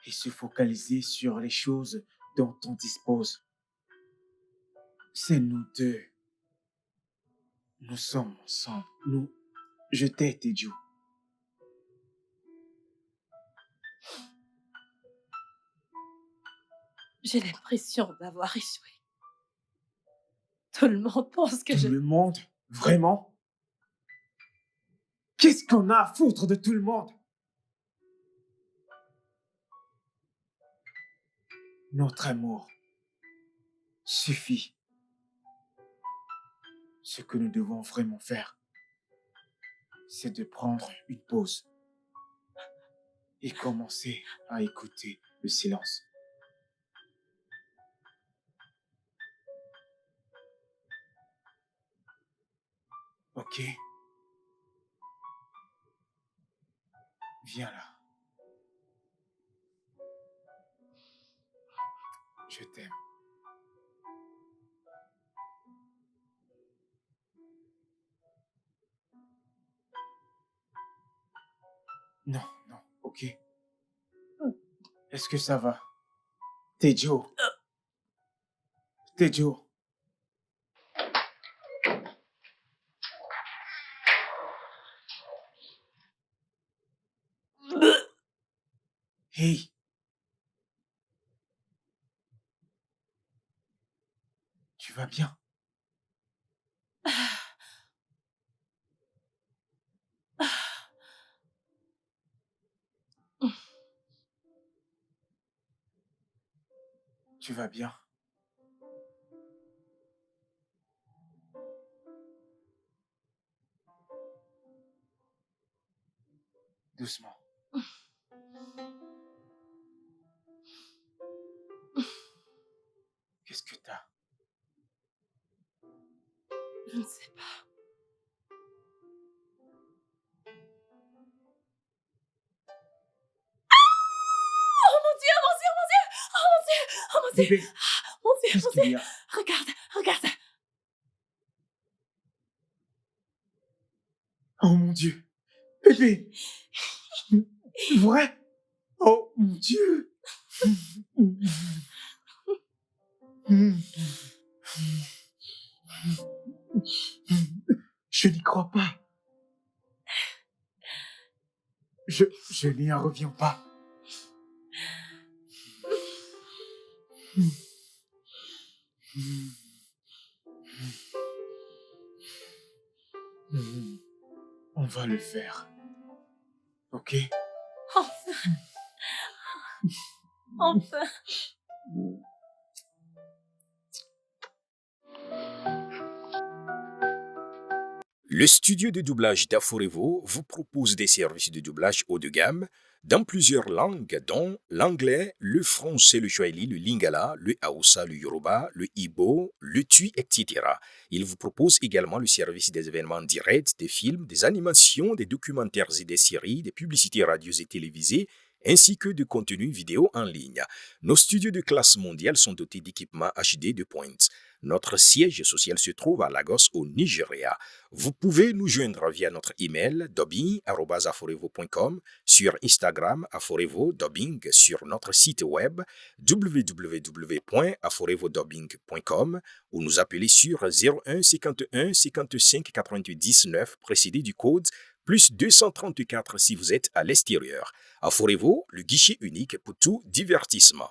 et se focaliser sur les choses dont on dispose. C'est nous deux. Nous sommes ensemble. Je t'ai, Tejo. J'ai l'impression d'avoir échoué. Tout le monde pense que Tout le monde? Vraiment? Qu'est-ce qu'on a à foutre de tout le monde? Notre amour suffit. Ce que nous devons vraiment faire, c'est de prendre une pause et commencer à écouter le silence. Ok? Viens là. Je t'aime. Non, non, ok. Est-ce que ça va? Tejo. Tejo. Hey. Tu vas bien? Tu vas bien? Doucement. Qu'est-ce que t'as? Je ne sais pas. Oh mon Dieu, oh mon Dieu, oh mon Dieu, oh mon Dieu, oh mon Dieu, Bébé, mon Dieu, qu'est-ce mon qu'il Dieu. y a? Regarde, regarde. Oh mon Dieu. Bébé. Vrai? Oh mon Dieu. Je n'y crois pas. Je n'y en reviens pas. On va le faire. Ok? Enfin, enfin. Le studio de doublage d'Aforevo vous propose des services de doublage haut de gamme dans plusieurs langues, dont l'anglais, le français, le swahili, le lingala, le hausa, le yoruba, le igbo, le tui, etc. Il vous propose également le service des événements directs, des films, des animations, des documentaires et des séries, des publicités radio et télévisées, ainsi que de contenus vidéo en ligne. Nos studios de classe mondiale sont dotés d'équipements HD de pointe. Notre siège social se trouve à Lagos, au Nigeria. Vous pouvez nous joindre via notre email dubbing@aforevo.com, sur Instagram Aforevo Dubbing, sur notre site web www.aforevodubbing.com ou nous appeler sur 01 51 55 99 précédé du code plus 234 si vous êtes à l'extérieur. Aforevo, le guichet unique pour tout divertissement.